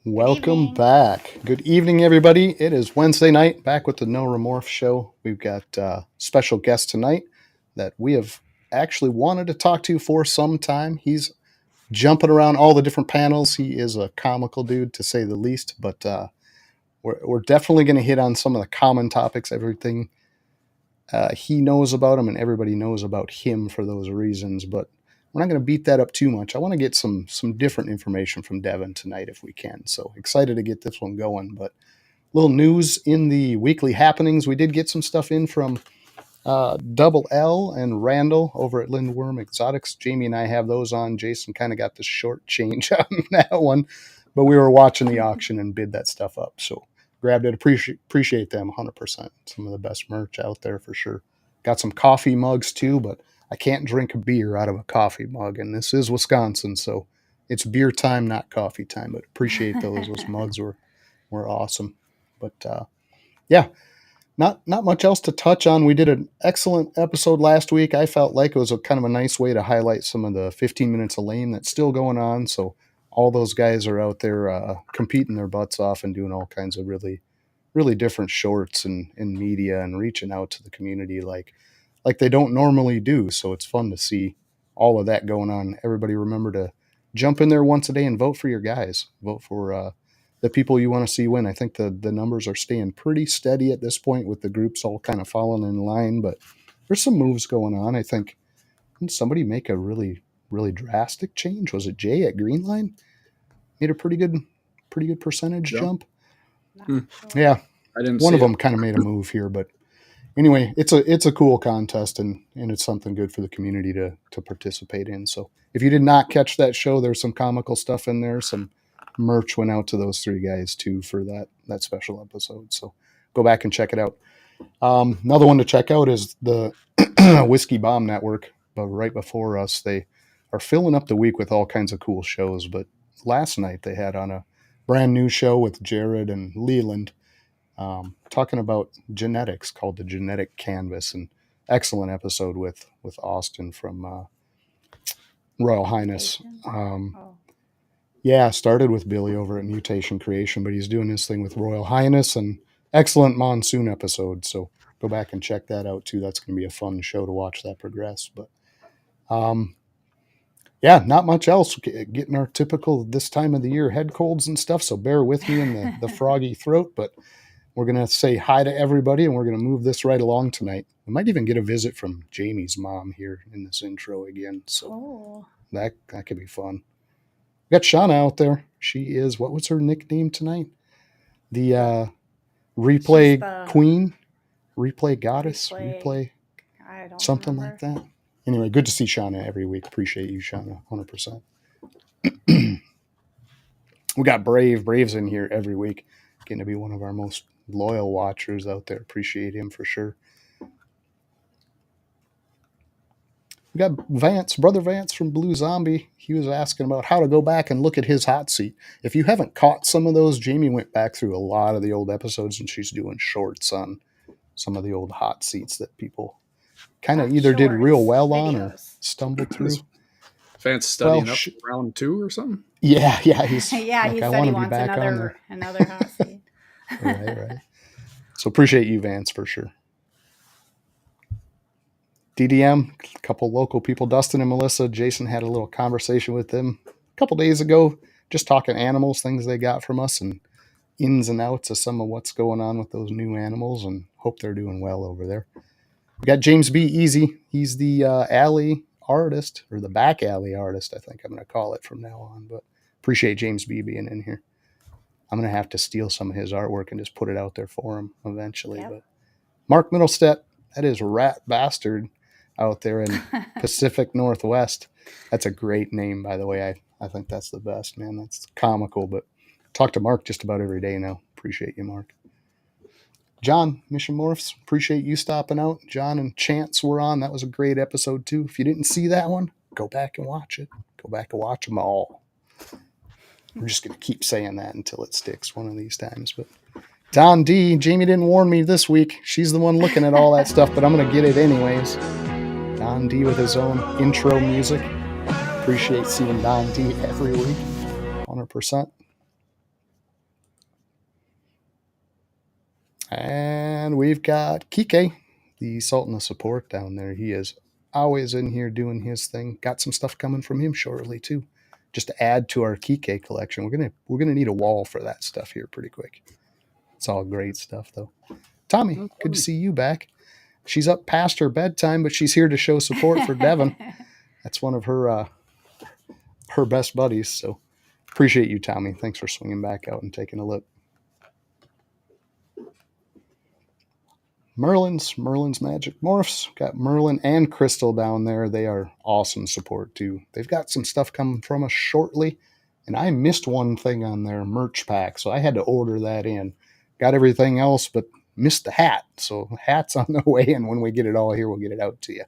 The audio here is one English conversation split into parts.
Welcome evening. back. Good evening, everybody. It is Wednesday night, back with the No Remorph show. We've got a special guest tonight that we have actually wanted to talk to for some time. He's jumping around all the different panels. He is a comical dude, to say the least, but we're definitely going to hit on some of the common topics, everything he knows about him, and everybody knows about him for those reasons, but we're not going to beat that up too much. I want to get some different information from Devin tonight if we can. So excited to get this one going. But little news in the weekly happenings. We did get some stuff in from Double L and Randall over at Lindworm Exotics. Jamie and I have those on. Jason kind of got the short change on that one, but we were watching the auction and bid that stuff up. So grabbed it. Appreciate them 100%. Some of the best merch out there for sure. Got some coffee mugs too, but I can't drink a beer out of a coffee mug, and this is Wisconsin, so it's beer time, not coffee time. But appreciate those. Those mugs were awesome. But yeah, not much else to touch on. We did an excellent episode last week. I felt like it was a kind of a nice way to highlight some of the 15 minutes of lane that's still going on. So all those guys are out there competing their butts off and doing all kinds of really different shorts and media and reaching out to the community like they don't normally do. So it's fun to see all of that going on. Everybody remember to jump in there once a day and vote for your guys. Vote for the people you want to see win. I think the numbers are staying pretty steady at this point with the groups all kind of falling in line, but there's some moves going on. I think, didn't somebody make a really drastic change? Was it Jay at Greenline? Made a pretty good percentage jump. Sure. Yeah. I didn't One see of them kind of made a move here, but anyway, it's a cool contest and it's something good for the community to participate in. So if you did not catch that show, there's some comical stuff in there. Some merch went out to those three guys too for that special episode. So go back and check it out. Another one to check out is the Whiskey Bomb Network. But right before us, they are filling up the week with all kinds of cool shows. But last night they had on a brand new show with Jared and Leland. Talking about genetics called the Genetic Canvas, an excellent episode with Austin from Royal Highness. Yeah, started with Billy over at Mutation Creation, but he's doing this thing with Royal Highness, and excellent monsoon episode. So go back and check that out too. That's going to be a fun show to watch that progress. But yeah, not much else. Getting our typical this time of the year head colds and stuff. So bear with me in the froggy throat, but we're going to say hi to everybody, and we're going to move this right along tonight. We might even get a visit from Jamie's mom here in this intro again. So that could be fun. We got Shauna out there. She is, what was her nickname tonight? The replay queen, replay goddess, replay I don't something remember. like that. Anyway, good to see Shauna every week. Appreciate you, Shauna, 100%. We got Brave's in here every week. Getting to be one of our most loyal watchers out there. Appreciate him for sure. We got Brother Vance from Blue Zombie. He was asking about how to go back and look at his hot seat. If you haven't caught some of those, Jamie went back through a lot of the old episodes, and she's doing shorts on some of the old hot seats that people kind of either did real well on or stumbled through. Vance studying up round 2 or something? Yeah. He's yeah, like, he I said he want to be wants back on there. another hot seat. Right. So appreciate you, Vance, for sure. DDM, a couple local people, Dustin and Melissa. Jason had a little conversation with them a couple days ago, just talking animals, things they got from us, and ins and outs of some of what's going on with those new animals, and hope they're doing well over there. We got James B. Easy. He's the alley artist, or the back alley artist, I think I'm going to call it from now on. But appreciate James B. being in here. I'm going to have to steal some of his artwork and just put it out there for him eventually. Yep. But Mark Middlestead, that is Rat Bastard out there in Pacific Northwest. That's a great name, by the way. I think that's the best, man. That's comical, but talk to Mark just about every day now. Appreciate you, Mark. John, Mission Morphs, appreciate you stopping out. John and Chance were on. That was a great episode, too. If you didn't see that one, go back and watch it. Go back and watch them all. We're just going to keep saying that until it sticks one of these times. But Don D, Jamie didn't warn me this week. She's the one looking at all that stuff, but I'm going to get it anyways. Don D with his own intro music. Appreciate seeing Don D every week. 100%. And we've got Kike, the Sultan of Support down there. He is always in here doing his thing. Got some stuff coming from him shortly too, just to add to our Kike collection. We're gonna need a wall for that stuff here pretty quick. It's all great stuff though. Tommy, Oh, good to funny. see you back. She's up past her bedtime, but she's here to show support for Devin. That's one of her best buddies. So appreciate you, Tommy. Thanks for swinging back out and taking a look. Merlin's Magic Morphs. Got Merlin and Crystal down there. They are awesome support too. They've got some stuff coming from us shortly, and I missed one thing on their merch pack, so I had to order that in. Got everything else, but missed the hat. So hat's on the way, and when we get it all here, we'll get it out to you.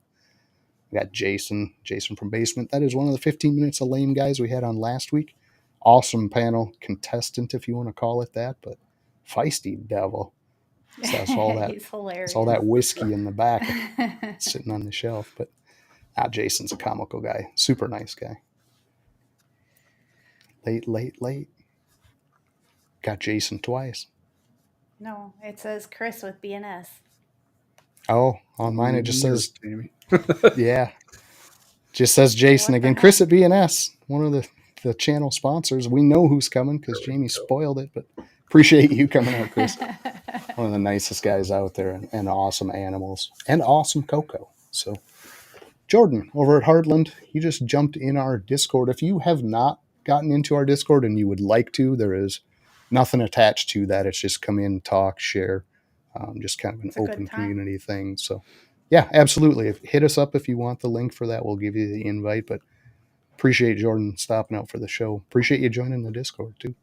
We got Jason from Basement. That is one of the 15 minutes of lame guys we had on last week. Awesome panel contestant, if you want to call it that, but feisty devil. So that's all that. He's hilarious. It's all that whiskey in the back sitting on the shelf. But Jason's a comical guy. Super nice guy. Late. Got Jason twice. No, it says Chris with BNS. Oh, on mine it just says Jamie. yeah. Just says Jason again. Heck? Chris at BNS, one of the channel sponsors. We know who's coming because Jamie spoiled it, but appreciate you coming out, Chris. One of the nicest guys out there, and awesome animals and awesome Coco. So Jordan over at Heartland, he just jumped in our Discord. If you have not gotten into our Discord and you would like to, there is nothing attached to that. It's just come in, talk, share, just kind of an open community thing. So yeah, absolutely. Hit us up if you want the link for that. We'll give you the invite, but appreciate Jordan stopping out for the show. Appreciate you joining the Discord too.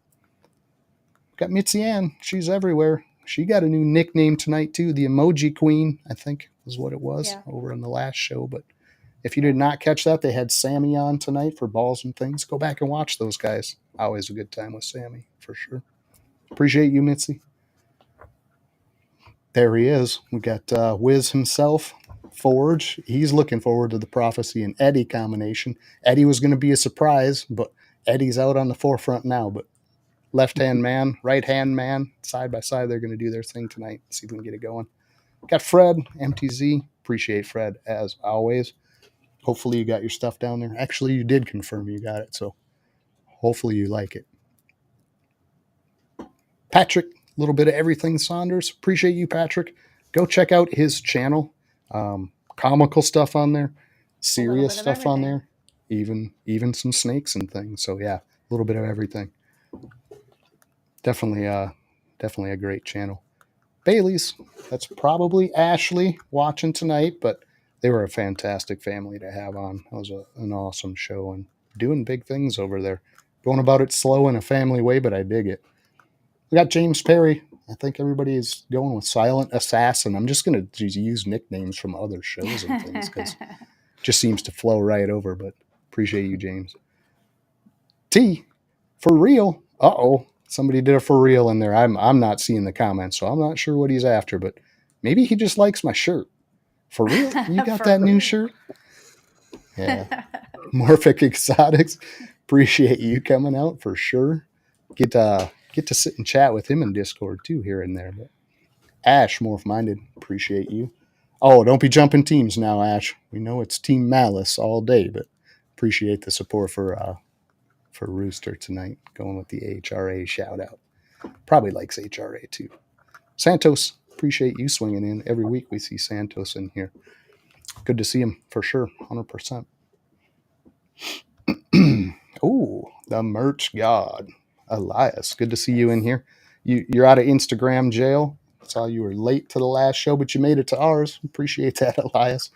Got Mitzi Ann. She's everywhere. She got a new nickname tonight too. The Emoji Queen, I think is what it was over in the last show. But if you did not catch that, they had Sammy on tonight for Balls and Things. Go back and watch those guys. Always a good time with Sammy, for sure. Appreciate you, Mitzi. There he is. We got Wiz himself, Forge. He's looking forward to the Prophecy and Eddie combination. Eddie was going to be a surprise, but Eddie's out on the forefront now. But left-hand man, right-hand man, side by side, they're going to do their thing tonight. See if we can get it going. Got Fred, MTZ. Appreciate Fred, as always. Hopefully you got your stuff down there. Actually, you did confirm you got it, so hopefully you like it. Patrick, a little bit of everything Saunders. Appreciate you, Patrick. Go check out his channel. Comical stuff on there, serious stuff on there, even some snakes and things. So yeah, a little bit of everything. Definitely a great channel. Bailey's, that's probably Ashley watching tonight, but they were a fantastic family to have on. It was an awesome show and doing big things over there. Going about it slow in a family way, but I dig it. We got James Perry. I think everybody is going with Silent Assassin. I'm just going to use nicknames from other shows and things because it just seems to flow right over, but appreciate you, James. T, for real. Uh-oh. Somebody did a for real in there. I'm not seeing the comments, so I'm not sure what he's after, but maybe he just likes my shirt. For real? You got that new shirt? Yeah. Morphic Exotics. Appreciate you coming out for sure. Get to sit and chat with him in Discord too here and there. But Ash, Morph Minded, appreciate you. Oh, don't be jumping teams now, Ash. We know it's Team Malice all day, but appreciate the support for Rooster tonight, going with the HRA shout out. Probably likes HRA too. Santos, appreciate you swinging in. Every week we see Santos in here. Good to see him for sure, 100%. Oh, the merch god, Elias. Good to see you in here. You're out of Instagram jail. Saw you were late to the last show, but you made it to ours. Appreciate that, Elias.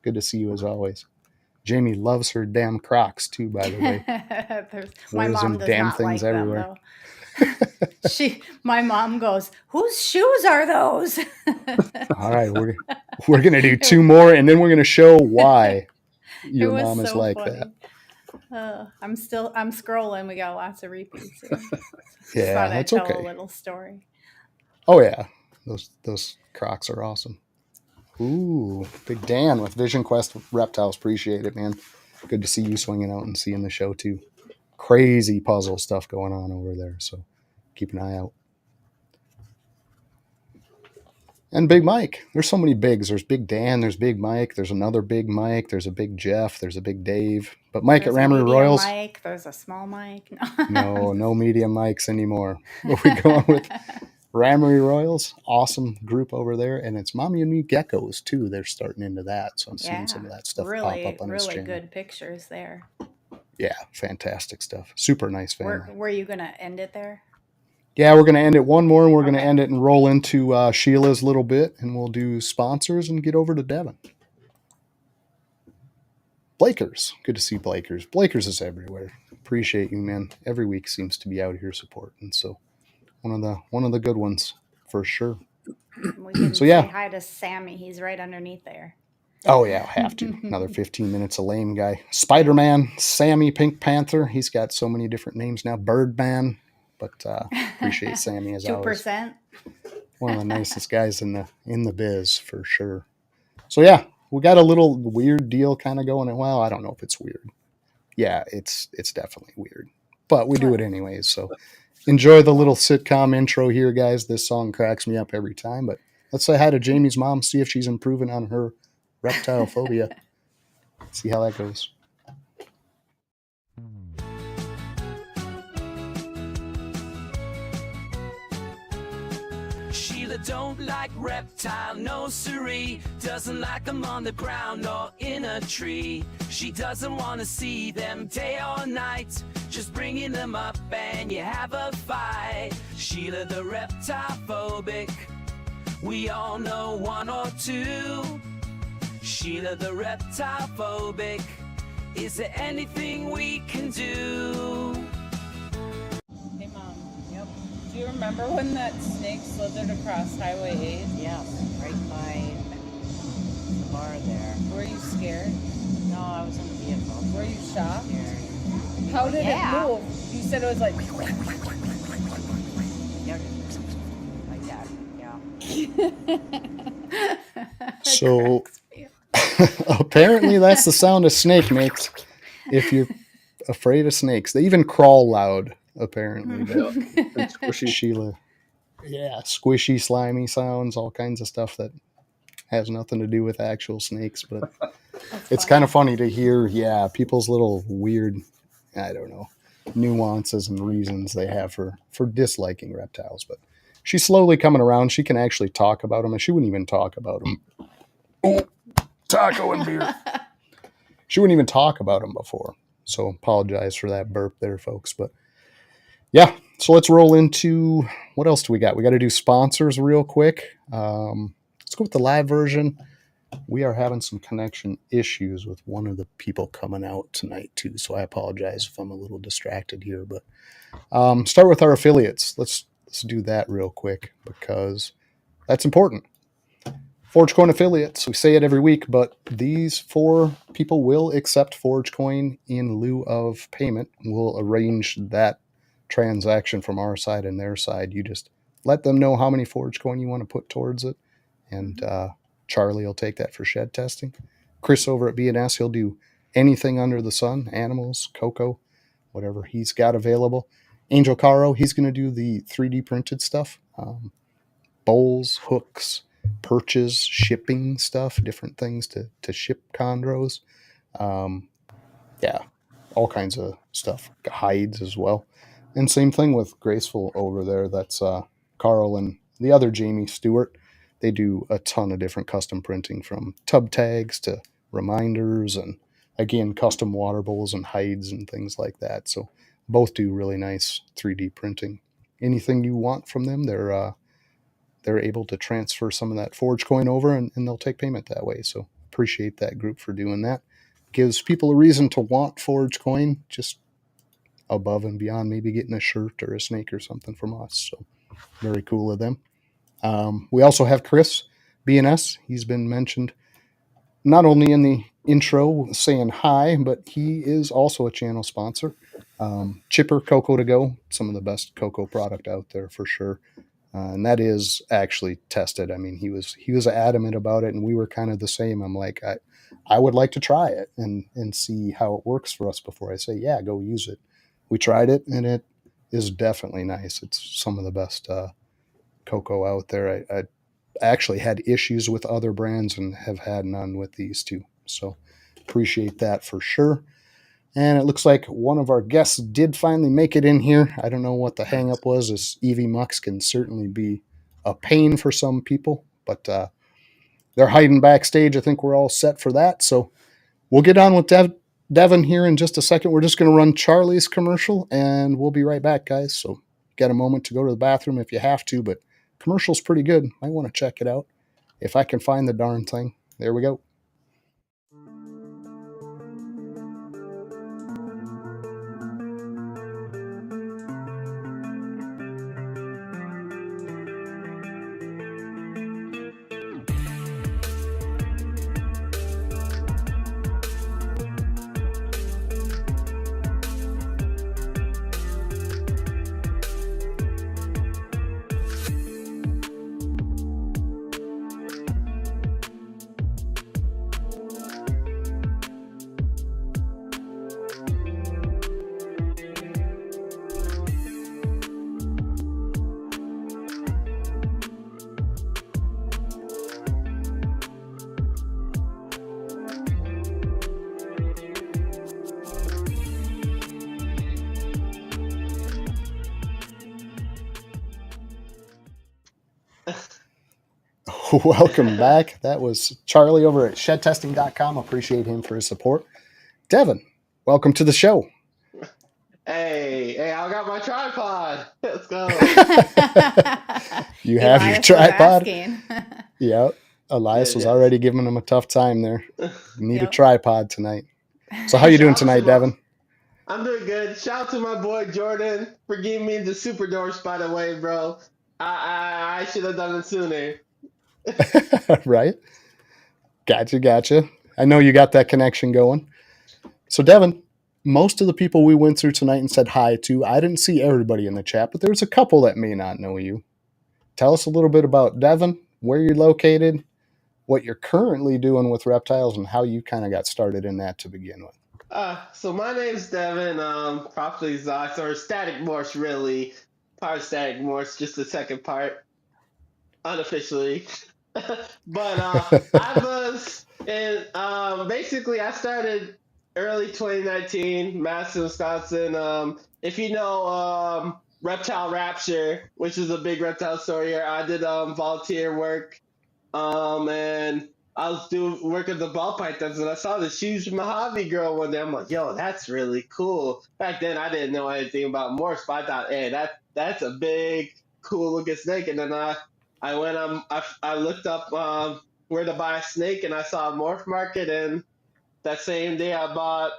Good to see you as always. Jamie loves her damn Crocs too, by the way. My mom does damn not things like everywhere. Them, though. My mom goes, "Whose shoes are those?" All right, we're gonna do two more, and then we're gonna show why your mom is so like funny. That. I'm scrolling. We got lots of repeats. Yeah, that's okay. Tell a little story. Oh yeah, those Crocs are awesome. Ooh, Big Dan with Vision Quest Reptiles. Appreciate it, man. Good to see you swinging out and seeing the show too. Crazy puzzle stuff going on over there, so keep an eye out. And Big Mike. There's so many bigs. There's Big Dan. There's Big Mike. There's another Big Mike. There's a Big Jeff. There's a Big Dave. But Mike there's at Ramry Royals. Mike. There's a small Mike. No medium Mikes anymore. But we go on with Ramry Royals. Awesome group over there. And it's Mommy and Me Geckos, too. They're starting into that. So I'm seeing some of that stuff pop up on his channel. Really good pictures there. Yeah, fantastic stuff. Super nice family. Were you going to end it there? Yeah, we're going to end it one more, and we're going to end it and roll into Sheila's little bit, and we'll do sponsors and get over to Devin. Blakers. Good to see Blakers. Blakers is everywhere. Appreciate you, man. Every week seems to be out here supporting. So one of the good ones for sure. We can say hi to Sammy. He's right underneath there. Oh, yeah, have to. Another 15 minutes of lame guy. Spider-Man, Sammy, Pink Panther. He's got so many different names now. Birdman. But appreciate Sammy as 2%. always. One of the nicest guys in the biz for sure. So yeah, we got a little weird deal kind of going. Well, I don't know if it's weird. Yeah, it's definitely weird. But we do it anyways. So enjoy the little sitcom intro here, guys. This song cracks me up every time. But let's say hi to Jamie's mom, see if she's improving on her reptile phobia. See how that goes. Sheila don't like reptile, no siree. Doesn't like them on the ground or in a tree. She doesn't want to see them day or night. Just bringing them up and you have a fight. Sheila the reptile phobic. We all know one or two. Sheila the reptile phobic. Is there anything we can do? Hey Mom, yep. Do you remember when that snake slithered across Highway 8? Yes, right by the bar there. Were you scared? No, I was in the vehicle. Were you shocked? Scared. How did it move? You said it was like... Like that, yeah. So apparently that's the sound a snake makes if you're afraid of snakes. They even crawl loud, apparently. It's squishy. Sheila. Yeah, squishy, slimy sounds, all kinds of stuff that has nothing to do with actual snakes. But it's kind of funny to hear, people's little weird, I don't know, nuances and reasons they have for disliking reptiles. But she's slowly coming around. She can actually talk about them, and she wouldn't even talk about them. Oh, taco and beer. She wouldn't even talk about them before. So apologize for that burp there, folks. But yeah, so let's roll into, what else do we got? We got to do sponsors real quick. Let's go with the live version. We are having some connection issues with one of the people coming out tonight too. So I apologize if I'm a little distracted here. But start with our affiliates. Let's do that real quick because that's important. ForgeCoin affiliates, we say it every week, but these 4 people will accept ForgeCoin in lieu of payment. We'll arrange that transaction from our side and their side. You just let them know how many ForgeCoin you want to put towards it, and Charlie will take that for shed testing. Chris over at BNS, he'll do anything under the sun, animals, Coco, whatever he's got available. Angel Caro, he's going to do the 3D printed stuff, bowls, hooks, perches, shipping stuff, different things to ship chondros. All kinds of stuff, hides as well. And same thing with Graceful over there. That's Carl and the other Jamie Stewart. They do a ton of different custom printing, from tub tags to reminders, and again, custom water bowls and hides and things like that. So both do really nice 3D printing. Anything you want from them, they're able to transfer some of that ForgeCoin over, and they'll take payment that way. So appreciate that group for doing that. Gives people a reason to want ForgeCoin, just above and beyond maybe getting a shirt or a snake or something from us. So very cool of them. We also have Chris, BNS. He's been mentioned not only in the intro saying hi, but he is also a channel sponsor. Chipper, Coco2go, some of the best Coco product out there for sure. And that is actually tested. I mean, he was adamant about it, and we were kind of the same. I'm like, I would like to try it and see how it works for us before I say, yeah, go use it. We tried it, and it is definitely nice. It's some of the best Coco out there. actually had issues with other brands and have had none with these two. So appreciate that for sure. And it looks like one of our guests did finally make it in here. I don't know what the hangup was. This EV Mux can certainly be a pain for some people, but they're hiding backstage. I think we're all set for that. So we'll get on with Devin here in just a second. We're just going to run Charlie's commercial, and we'll be right back, guys. So get a moment to go to the bathroom if you have to, but commercial's pretty good. Might want to check it out if I can find the darn thing. There we go. Welcome back. That was Charlie over at shedtesting.com. Appreciate him for his support. Devin, welcome to the show. Hey, I got my tripod. Let's go. You have your tripod? Yeah. Elias was already giving him a tough time there. Need a tripod tonight. So how you doing tonight, Devin? I'm doing good. Shout out to my boy Jordan for giving me the super doors, by the way, bro. I should have done it sooner. Right? Gotcha. I know you got that connection going. So, Devin, most of the people we went through tonight and said hi to, I didn't see everybody in the chat, but there's a couple that may not know you. Tell us a little bit about Devin, where you're located, what you're currently doing with reptiles, and how you kind of got started in that to begin with. So my name's Devin, properly Zox, or Static Morph, really. Part of Static Morph, just the second part, unofficially. But I was in, basically I started early 2019, Madison, Wisconsin. If you know Reptile Rapture, which is a big reptile store here, I did volunteer work, and I was doing work at the ball pythons, and I saw this huge Mojave girl one day. I'm like, yo, that's really cool. Back then, I didn't know anything about morphs, but I thought, hey, that's a big, cool looking snake. And then I went I looked up where to buy a snake, and I saw a morph market, and that same day I bought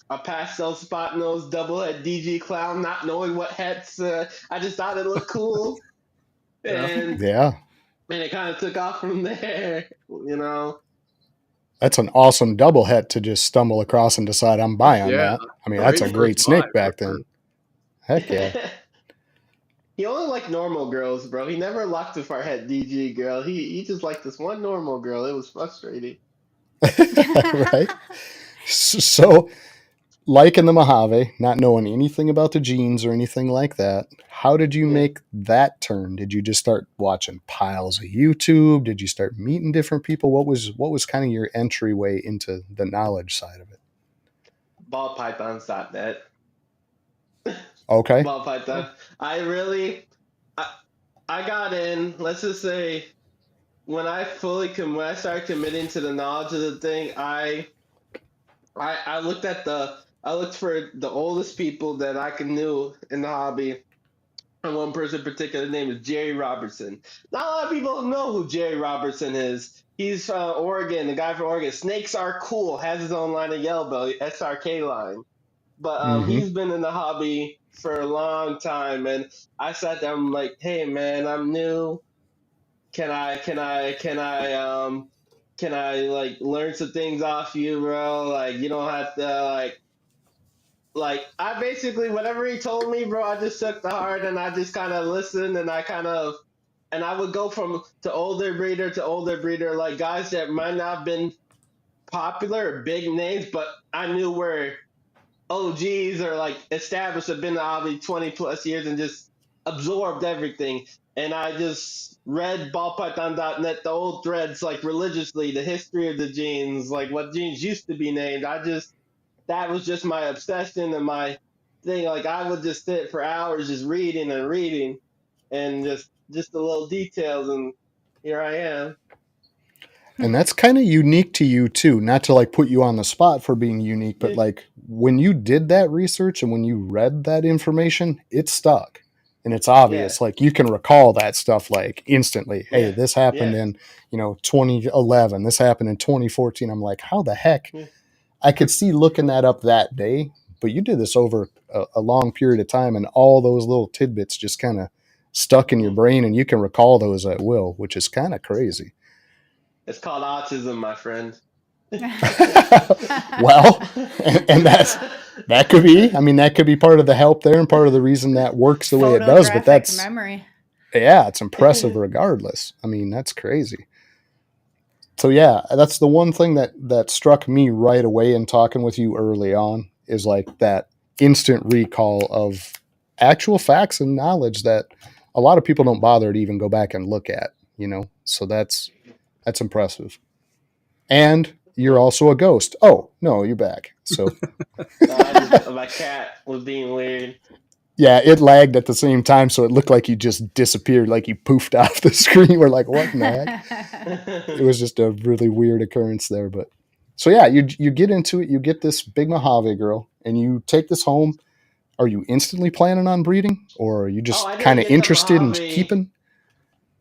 a pastel spot nose double head DG clown, not knowing what heads. I just thought it looked cool, and it kind of took off from there. You know, that's an awesome double het to just stumble across and decide I'm buying that. I mean, that's a great snake back then. Heck yeah. He only liked normal girls, bro. He never locked with our head DG girl. He just liked this one normal girl. It was frustrating. Right? So, like in the Mojave, not knowing anything about the genes or anything like that, how did you make that turn? Did you just start watching piles of YouTube? Did you start meeting different people? What was kind of your entryway into the knowledge side of it? Ballpythons.net. Okay. Ball python. I got in, let's just say, when I started committing to the knowledge of the thing, I looked for the oldest people that I knew in the hobby. And one person in particular, name is Jerry Robertson. Not a lot of people know who Jerry Robertson is. He's from Oregon, the guy from Oregon. Snakes Are Cool, has his own line of yellow belly, SRK line. But he's been in the hobby for a long time, and I sat down, I'm like, hey man, I'm new. Can I like learn some things off you, bro? Like, you don't have to like I basically, whatever he told me, bro, I just took to heart, and I just kind of listened, and I would go from to older breeder, like guys that might not have been popular or big names, but I knew were OGs or like established, have been in the hobby 20 plus years, and just absorbed everything. And I just read ballpython.net, the old threads, like religiously, the history of the genes, like what genes used to be named. That was just my obsession and my thing. Like I would just sit for hours just reading and reading, and just the little details, and here I am. And that's kind of unique to you too. Not to like put you on the spot for being unique, but like when you did that research and when you read that information, it stuck. And it's obvious. Yeah. Like you can recall that stuff like instantly. Hey, Yeah. this happened Yeah. in, 2011. This happened in 2014. I'm like, how the heck? Yeah. I could see looking that up that day, but you did this over a long period of time, and all those little tidbits just kind of stuck in your brain, and you can recall those at will, which is kind of crazy. It's called autism, my friend. Well, and that could be. I mean, that could be part of the help there, and part of the reason that works the way it does. But that's memory. Yeah, it's impressive regardless. I mean, that's crazy. So yeah, that's the one thing that struck me right away in talking with you early on is like that instant recall of actual facts and knowledge that a lot of people don't bother to even go back and look at. So that's impressive. And you're also a ghost. Oh no, you're back. So my cat was being weird. Yeah, it lagged at the same time, so it looked like you just disappeared, like you poofed off the screen. We're like, what in the heck? It was just a really weird occurrence there. But so yeah, you get into it, you get this big Mojave girl, and you take this home. Are you instantly planning on breeding, or are you just kind of interested in keeping?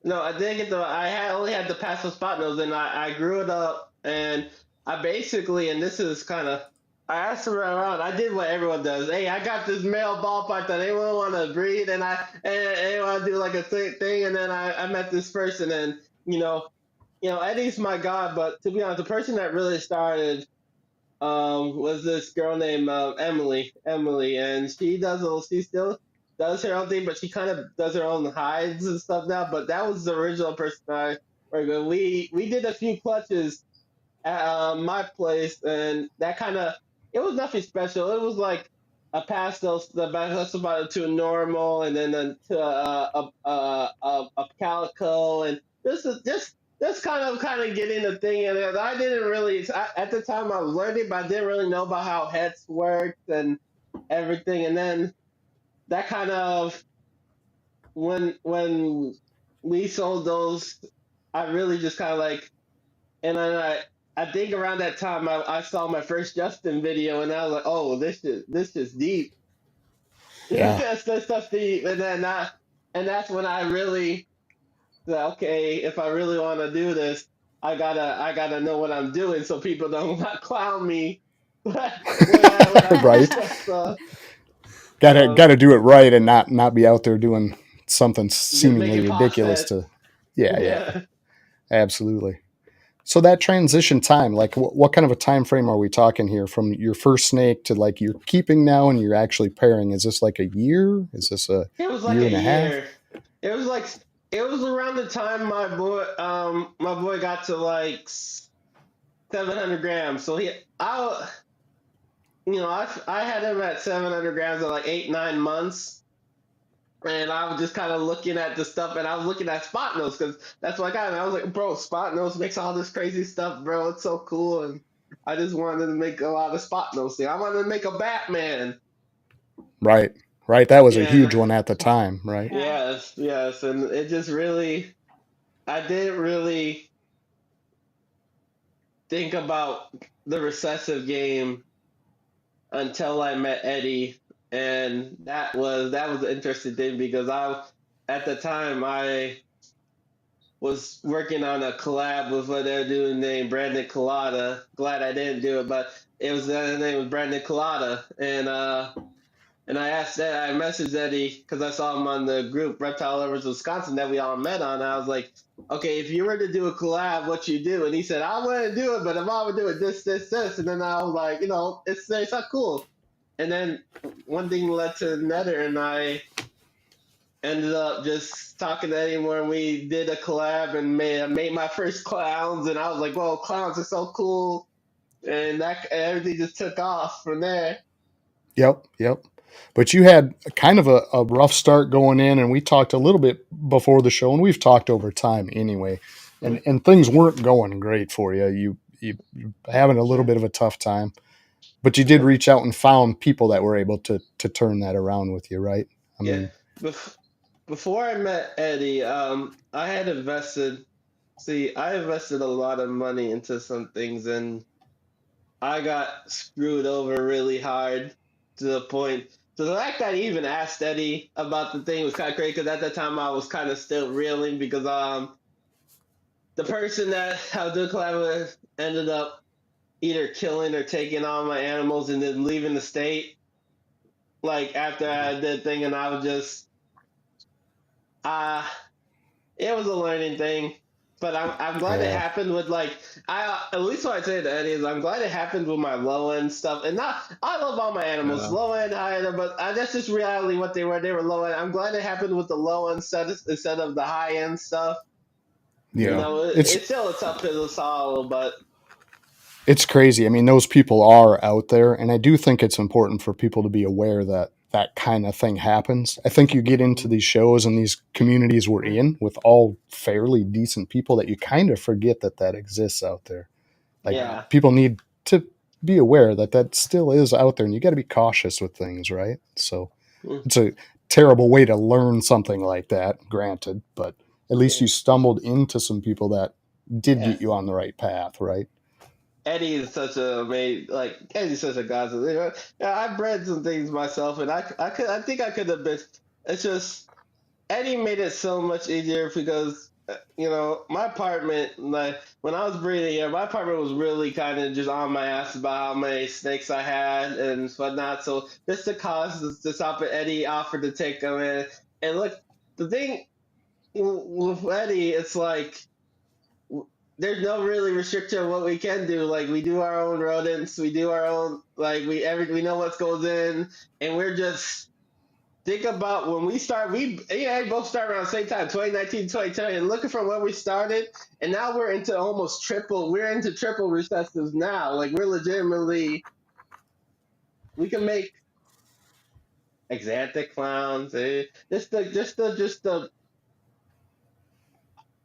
No, I didn't get I only had the passive spot nose, and I grew it up, and I basically, and this is kind of, I asked around. I did what everyone does. Hey, I got this male ball python. Anyone want to breed? And anyone do like a thing. And then I met this person, and Eddie's my god. But to be honest, the person that really started was this girl named Emily. And she still does her own thing, but she kind of does her own hides and stuff now. But that was the original person I worked with. We did a few clutches at my place, and that kind of, it was nothing special. It was like a pastel, the about to a normal, and then to a calico, and this is just kind of getting the thing. And I didn't really at the time I was learning, but I didn't really know about how heads worked and everything. And then that kind of, when we sold those, I really just kind of like, and then I think around that time I saw my first Justin video, and I was like, oh, this is deep. Yeah. That's stuff deep. And that's when I really said, okay, if I really want to do this, I gotta know what I'm doing, so people don't clown me. Right. Gotta do it right and not be out there doing something seemingly ridiculous to. Yeah. Absolutely. So that transition time, like what kind of a time frame are we talking here from your first snake to like you're keeping now and you're actually pairing? Is this like a year? Is this a year and a half? It was like, it was around the time my boy got to like 700 grams. So I had him at 700 grams at like 8-9 months. And I was just kind of looking at the stuff, and I was looking at spot nose because that's what I got. And I was like, bro, spot nose makes all this crazy stuff, bro. It's so cool. And I just wanted to make a lot of spot nose thing. I wanted to make a Batman. Right. That was a huge one at the time, right? Yes. And it just really, I didn't really think about the recessive game until I met Eddie. And that was an interesting thing because at the time I was working on a collab with what they're doing named Brandon Collada. Glad I didn't do it, but his name was Brandon Collada. And I messaged Eddie because I saw him on the group Reptile Lovers Wisconsin that we all met on. And I was like, okay, if you were to do a collab, what you do? And he said, I want to do it, but if I would do it this. And then I was like, it's not cool. And then one thing led to another, and I ended up just talking to Eddie more, and we did a collab and made my first clowns, and I was like, whoa, clowns are so cool. And that everything just took off from there. Yep. But you had kind of a rough start going in, and we talked a little bit before the show, and we've talked over time anyway, and things weren't going great for you. You having a little bit of a tough time, but you did reach out and found people that were able to turn that around with you, right? I mean, Before I met Eddie, I had invested. See, I invested a lot of money into some things, and I got screwed over really hard to the point. So the fact that I even asked Eddie about the thing was kind of crazy because at that time I was kind of still reeling because the person that I was doing collab with ended up either killing or taking all my animals and then leaving the state. Like after I did the thing, and I was just uh it was a learning thing. But I'm glad it happened with like I at least what I say to Eddie is I'm glad it happened with my low end stuff and not I love all my animals low end high end but that's just reality what they were low end. I'm glad it happened with the low end stuff instead of the high end stuff. yeah, you know it's still a tough pill to swallow, but it's crazy. I mean, those people are out there, and I do think it's important for people to be aware that that kind of thing happens. I think you get into these shows and these communities we're in with all fairly decent people that you kind of forget that that exists out there. Like people need to be aware that that still is out there, and you got to be cautious with things, right? So it's a terrible way to learn something like that, granted, but at least you stumbled into some people that did get you on the right path, right? Eddie is such a Eddie's such a god. Yeah, I bred some things myself, and I think I could have been. It's just Eddie made it so much easier because my apartment, like when I was breeding here, my apartment was really kind of just on my ass about how many snakes I had and whatnot. So just the cost to stop it, Eddie offered to take them in. And look, the thing with Eddie, it's like there's no really restriction on what we can do. Like we do our own rodents, we do our own we know what goes in, and we're just think about when we start. We both start around the same time, 2019, 2020, and looking from where we started, and now we're into almost triple. We're into triple recessives now. Like we're legitimately, we can make exantic clowns. Just the.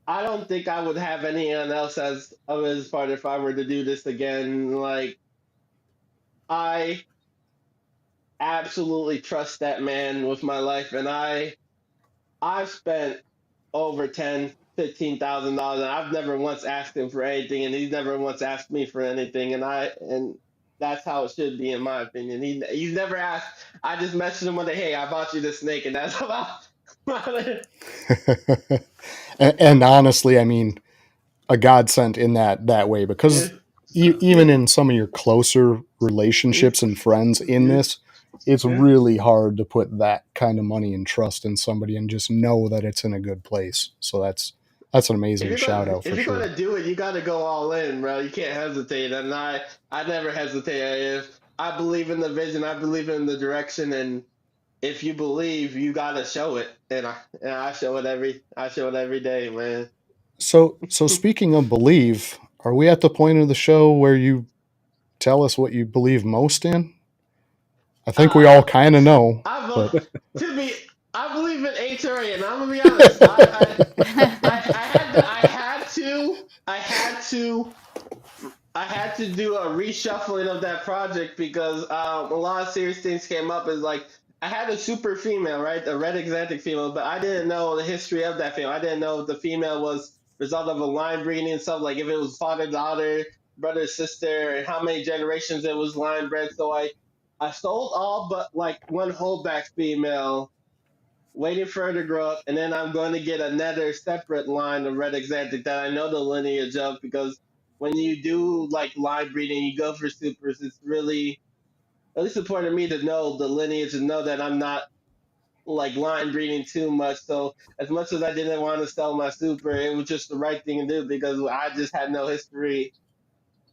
I don't think I would have anyone else as of his part if I were to do this again. Like I absolutely trust that man with my life, and I've spent over $10,000-15,000, and I've never once asked him for anything, and he's never once asked me for anything, and that's how it should be in my opinion. He's never asked. I just messaged him one day, hey, I bought you this snake, and that's about it. And honestly, I mean, a godsend in that way because even in some of your closer relationships and friends in this, it's really hard to put that kind of money and trust in somebody and just know that it's in a good place. So that's an amazing shout out for sure. If you're gonna do it, you got to go all in, bro. You can't hesitate, and I never hesitate. If I believe in the vision, I believe in the direction, and if you believe, you gotta show it, and I show it every day, man. So speaking of believe, are we at the point of the show where you tell us what you believe most in? I think we all kind of know. I believe in HRA, and I'm gonna be honest. I had to do a reshuffling of that project because a lot of serious things came up. Is like I had a super female, right, a red exantic female, but I didn't know the history of that female. I didn't know if the female was result of a line breeding and stuff, like if it was father daughter, brother sister, and how many generations it was line bred. So I sold all but like one holdback female, waiting for her to grow up, and then I'm going to get another separate line of red exantic that I know the lineage of because when you do like line breeding, you go for supers. It's really at least important to me to know the lineage and know that I'm not like line breeding too much. So as much as I didn't want to sell my super, it was just the right thing to do because I just had no history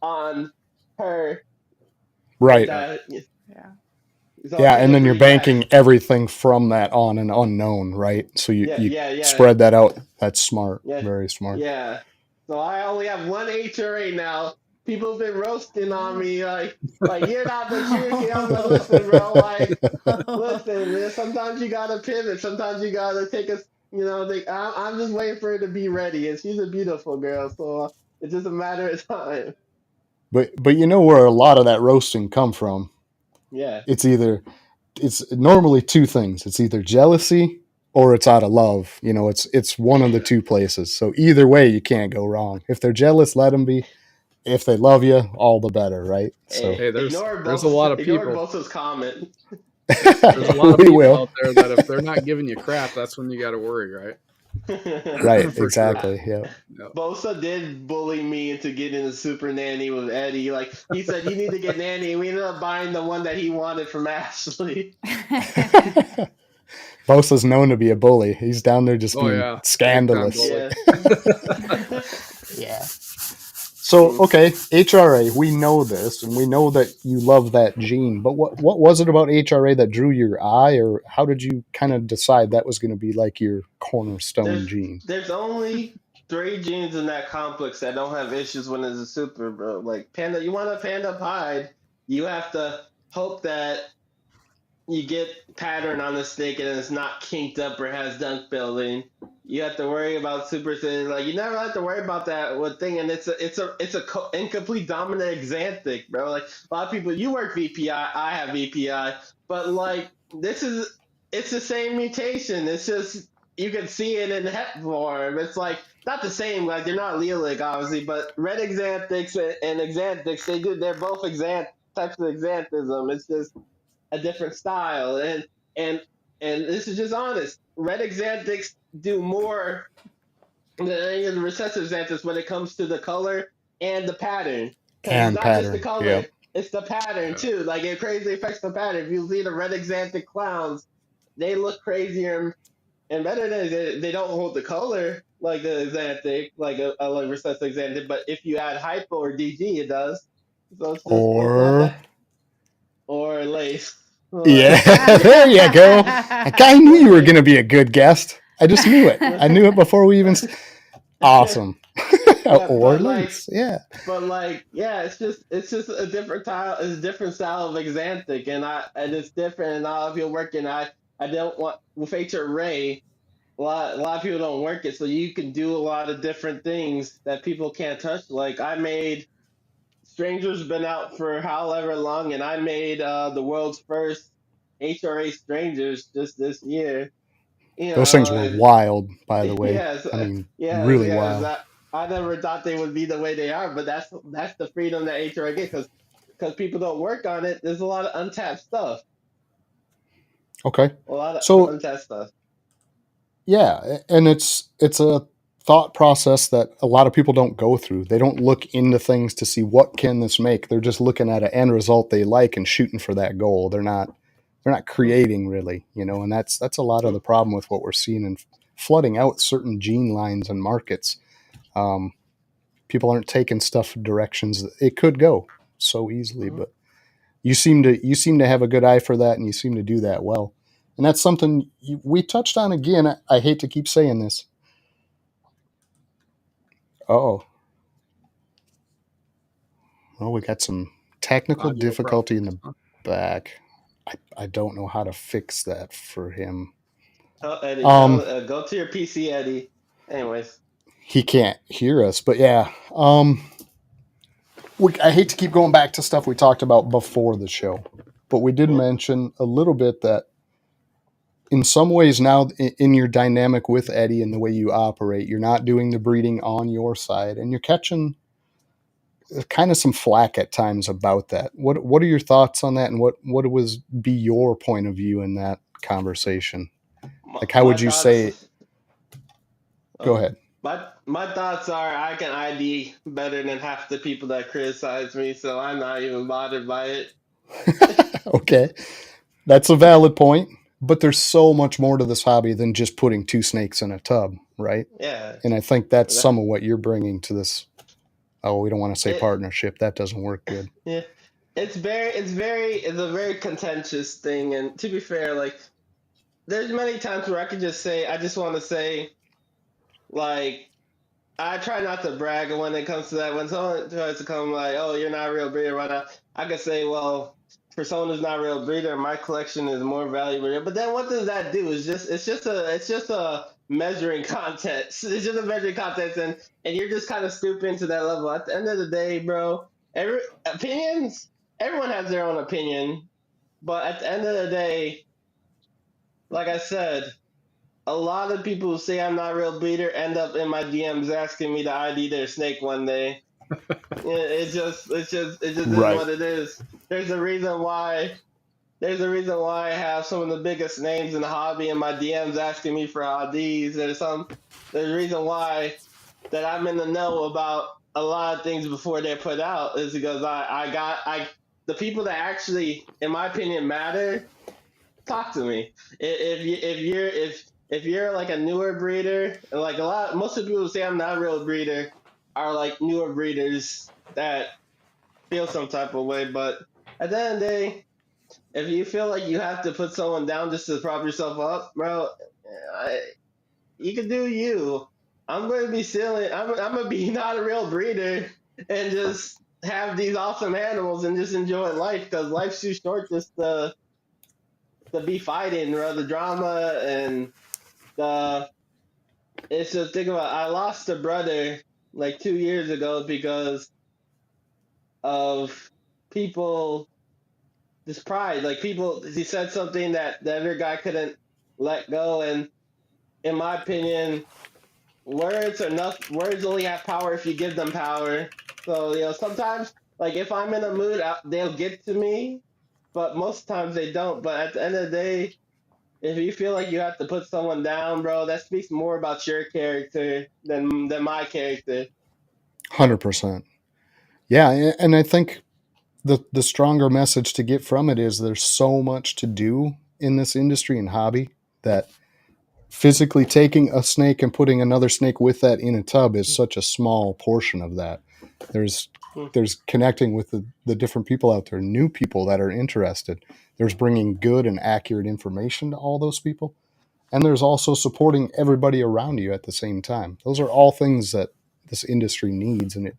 on her. Right. Yeah, and then you're banking everything from that on an unknown, right? So you spread that out. That's smart. Very smart. Yeah. So I only have one HRA now. People have been roasting on me, like you're not the truth. I'm like, listen, bro, like, listen, man, sometimes you gotta pivot. Sometimes you gotta take a, I'm just waiting for her to be ready, and she's a beautiful girl, so it's just a matter of time. But you know where a lot of that roasting come from? Yeah. It's normally two things. It's either jealousy or it's out of love. It's one of the two places. So either way, you can't go wrong. If they're jealous, let them be. If they love you, all the better, right? So Hey, there's a both. lot of Ignore people. both those comments. There's a lot of we people will. out there that if they're not giving you crap, that's when you got to worry, right? Right, For exactly. sure. Yeah. Bosa did bully me into getting a super nanny with Eddie. Like, he said, you need to get nanny. We ended up buying the one that he wanted from Ashley. Bosa's known to be a bully. He's down there just being scandalous. Yeah. Yeah. So, okay, HRA, we know this, and we know that you love that gene, but what was it about HRA that drew your eye, or how did you kind of decide that was going to be like your cornerstone gene? There's only 3 genes in that complex that don't have issues when it's a super, bro. Like, panda, you want a panda pied, you have to hope that you get pattern on the snake and it's not kinked up or has dunk building. You have to worry about super thin. Like, you never have to worry about that one thing, and it's a incomplete dominant exanthic, bro. Like, a lot of people, you work VPI, I have VPI, but like, it's the same mutation. It's just you can see it in het form. It's like not the same. Like, they're not allelic, obviously, but red exanthics and exanthics, they're both types of exanthism. It's just a different style, and this is just honest. Red exanthics do more than any of the recessive xanthics when it comes to the color and the pattern. Because it's And not just the pattern, color, yep. it's the pattern too. Like, it crazy affects the pattern. If you see the red exanthic clowns, they look crazier and better than they don't hold the color like the xanthic, like a like recessive xanthic. But if you add hypo or DG, it does. So it's not Or that, or lace. yeah, there you go. I kind of knew you were going to be a good guest. I just knew it. I knew it before we even. Awesome. Or lace, yeah. But like, yeah, it's just a different style. It's a different style of exanthic, and it's different. And a lot of people working. I don't want with HRA. A lot of people don't work it, so you can do a lot of different things that people can't touch. Like, I made Stranger's been out for however long, and I made the world's first HRA Strangers just this year. Those things were wild, by the way. Yes, I mean, yes, really yes. wild. I never thought they would be the way they are, but that's the freedom that HRA get, because people don't work on it. There's a lot of untapped stuff. Okay. A lot of So untapped stuff. yeah, and it's a thought process that a lot of people don't go through. They don't look into things to see what can this make. They're just looking at an end result they like and shooting for that goal. They're not creating really, and that's a lot of the problem with what we're seeing and flooding out certain gene lines and markets. People aren't taking stuff directions that it could go so easily, but you seem to have a good eye for that, and you seem to do that well. And that's something we touched on again. I hate to keep saying this. Oh, well, we got some technical difficulty in the back. I don't know how to fix that for him. Oh, Eddie, go to your PC, Eddie. Anyways, he can't hear us, but yeah. I hate to keep going back to stuff we talked about before the show, but we did mention a little bit that in some ways now in your dynamic with Eddie and the way you operate, you're not doing the breeding on your side, and you're catching kind of some flack at times about that. What are your thoughts on that, and what would be your point of view in that conversation? Like, how would you say? Go ahead. My thoughts are, I can ID better than half the people that criticize me, so I'm not even bothered by it. Okay, that's a valid point. But there's so much more to this hobby than just putting 2 snakes in a tub, right? Yeah. And I think that's some of what you're bringing to this. Oh, we don't want to say partnership. That doesn't work good. Yeah. It's a very contentious thing. And to be fair, like, there's many times where I could just say, I just want to say, like, I try not to brag when it comes to that. When someone tries to come like, "Oh, you're not a real breeder," why not? I could say, "Well, for someone who's not a real breeder, my collection is more valuable." But then, what does that do? It's just a measuring contest. It's just a measuring contest, and you're just kind of stooping to that level. At the end of the day, bro, every opinions. Everyone has their own opinion, but at the end of the day, like I said, a lot of people who say I'm not a real breeder end up in my DMs asking me to ID their snake one day. Yeah, it just is Right. what it is. There's a reason why I have some of the biggest names in the hobby in my DMs asking me for IDs. There's a reason why that I'm in the know about a lot of things before they're put out is because the people that actually, in my opinion, matter talk to me. If you're like a newer breeder, like most of the people who say I'm not a real breeder are like newer breeders that feel some type of way. But at the end of the day, if you feel like you have to put someone down just to prop yourself up, bro, I, you can do you. I'm going to be silly. I'm going to be not a real breeder and just have these awesome animals and just enjoy life because life's too short just to be fighting, bro. The drama and the it's just think about. I lost a brother like 2 years ago because of people this pride. Like people, he said something that the other guy couldn't let go, and in my opinion, words only have power if you give them power. So sometimes like if I'm in a mood, they'll get to me, but most times they don't. But at the end of the day, if you feel like you have to put someone down, bro, that speaks more about your character than my character. 100%. Yeah, and I think the stronger message to get from it is there's so much to do in this industry and hobby that physically taking a snake and putting another snake with that in a tub is such a small portion of that. There's Hmm. there's connecting with the different people out there, new people that are interested. There's bringing good and accurate information to all those people. And there's also supporting everybody around you at the same time. Those are all things that this industry needs, and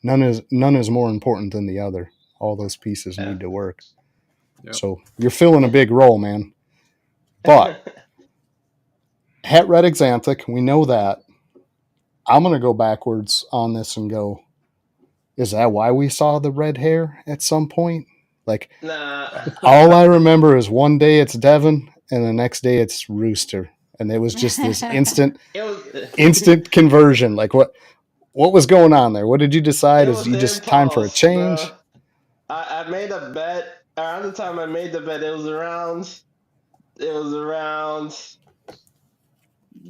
none is more important than the other. All those pieces Yeah. need to work. Yep. So you're filling a big role, man. But het red exanthic, we know that. I'm going to go backwards on this and go, is that why we saw the red hair at some point? Like, Nah. all I remember is one day it's Devin and the next day it's Rooster. And it was just this instant conversion. Like, what was going on there? What did you decide? It Is was you just time for a impulse, bro. change? I made a bet. Around the time I made the bet, it was around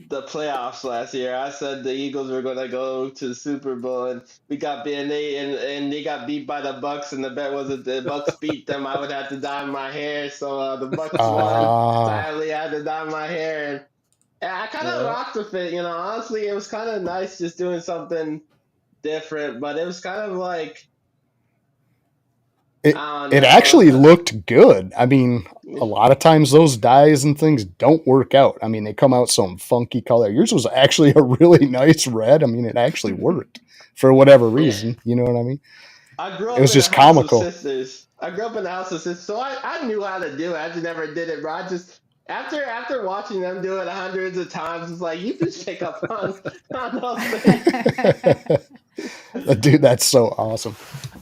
the playoffs last year. I said the Eagles were going to go to the Super Bowl, and we got beat, and they got beat by the Bucks, and the bet was that the Bucks beat them. I would have to dye my hair, so the Bucks won. Sadly, I had to dye my hair, and I kind of rocked with it. Honestly, it was kind of nice just doing something different, but it was kind of like It I don't it know. actually looked good. I mean, a lot of times those dyes and things don't work out. I mean, they come out some funky color. Yours was actually a really nice red. I mean, it actually worked for whatever reason. You know what I mean? I grew It up was in a just house of comical. sisters. So I knew how to do it. I just never did it, bro. I just after watching them do it hundreds of times, it's like you just pick up on those things. Dude, that's so awesome.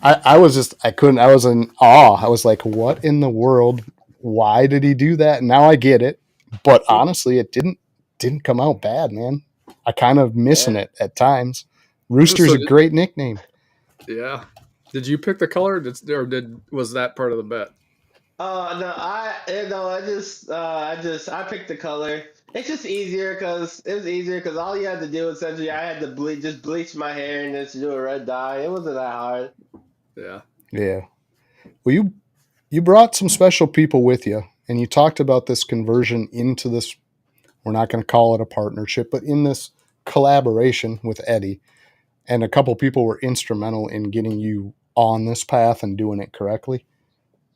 I couldn't, I was in awe. I was like, what in the world? Why did he do that? Now I get it. But honestly, it didn't come out bad, man. I kind of missing Yeah. it at times. Rooster's So a great nickname. Yeah. Did you pick the color, or was that part of the bet? No, I picked the color. It's just easier because all you had to do essentially I had to bleach my hair and just do a red dye. It wasn't that hard. Yeah. Yeah. Well, you brought some special people with you, and you talked about this conversion into this. We're not going to call it a partnership, but in this collaboration with Eddie, and a couple people were instrumental in getting you on this path and doing it correctly.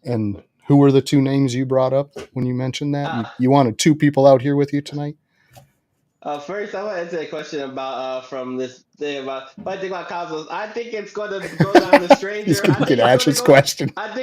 And who were the two names you brought up when you mentioned that? Uh, You wanted two people out here with you tonight? First, I want to answer a question about from this thing about. What I think about Cosmos. I think it's going to go down the He's stranger. going I to get think it's going to Ash's go. question. I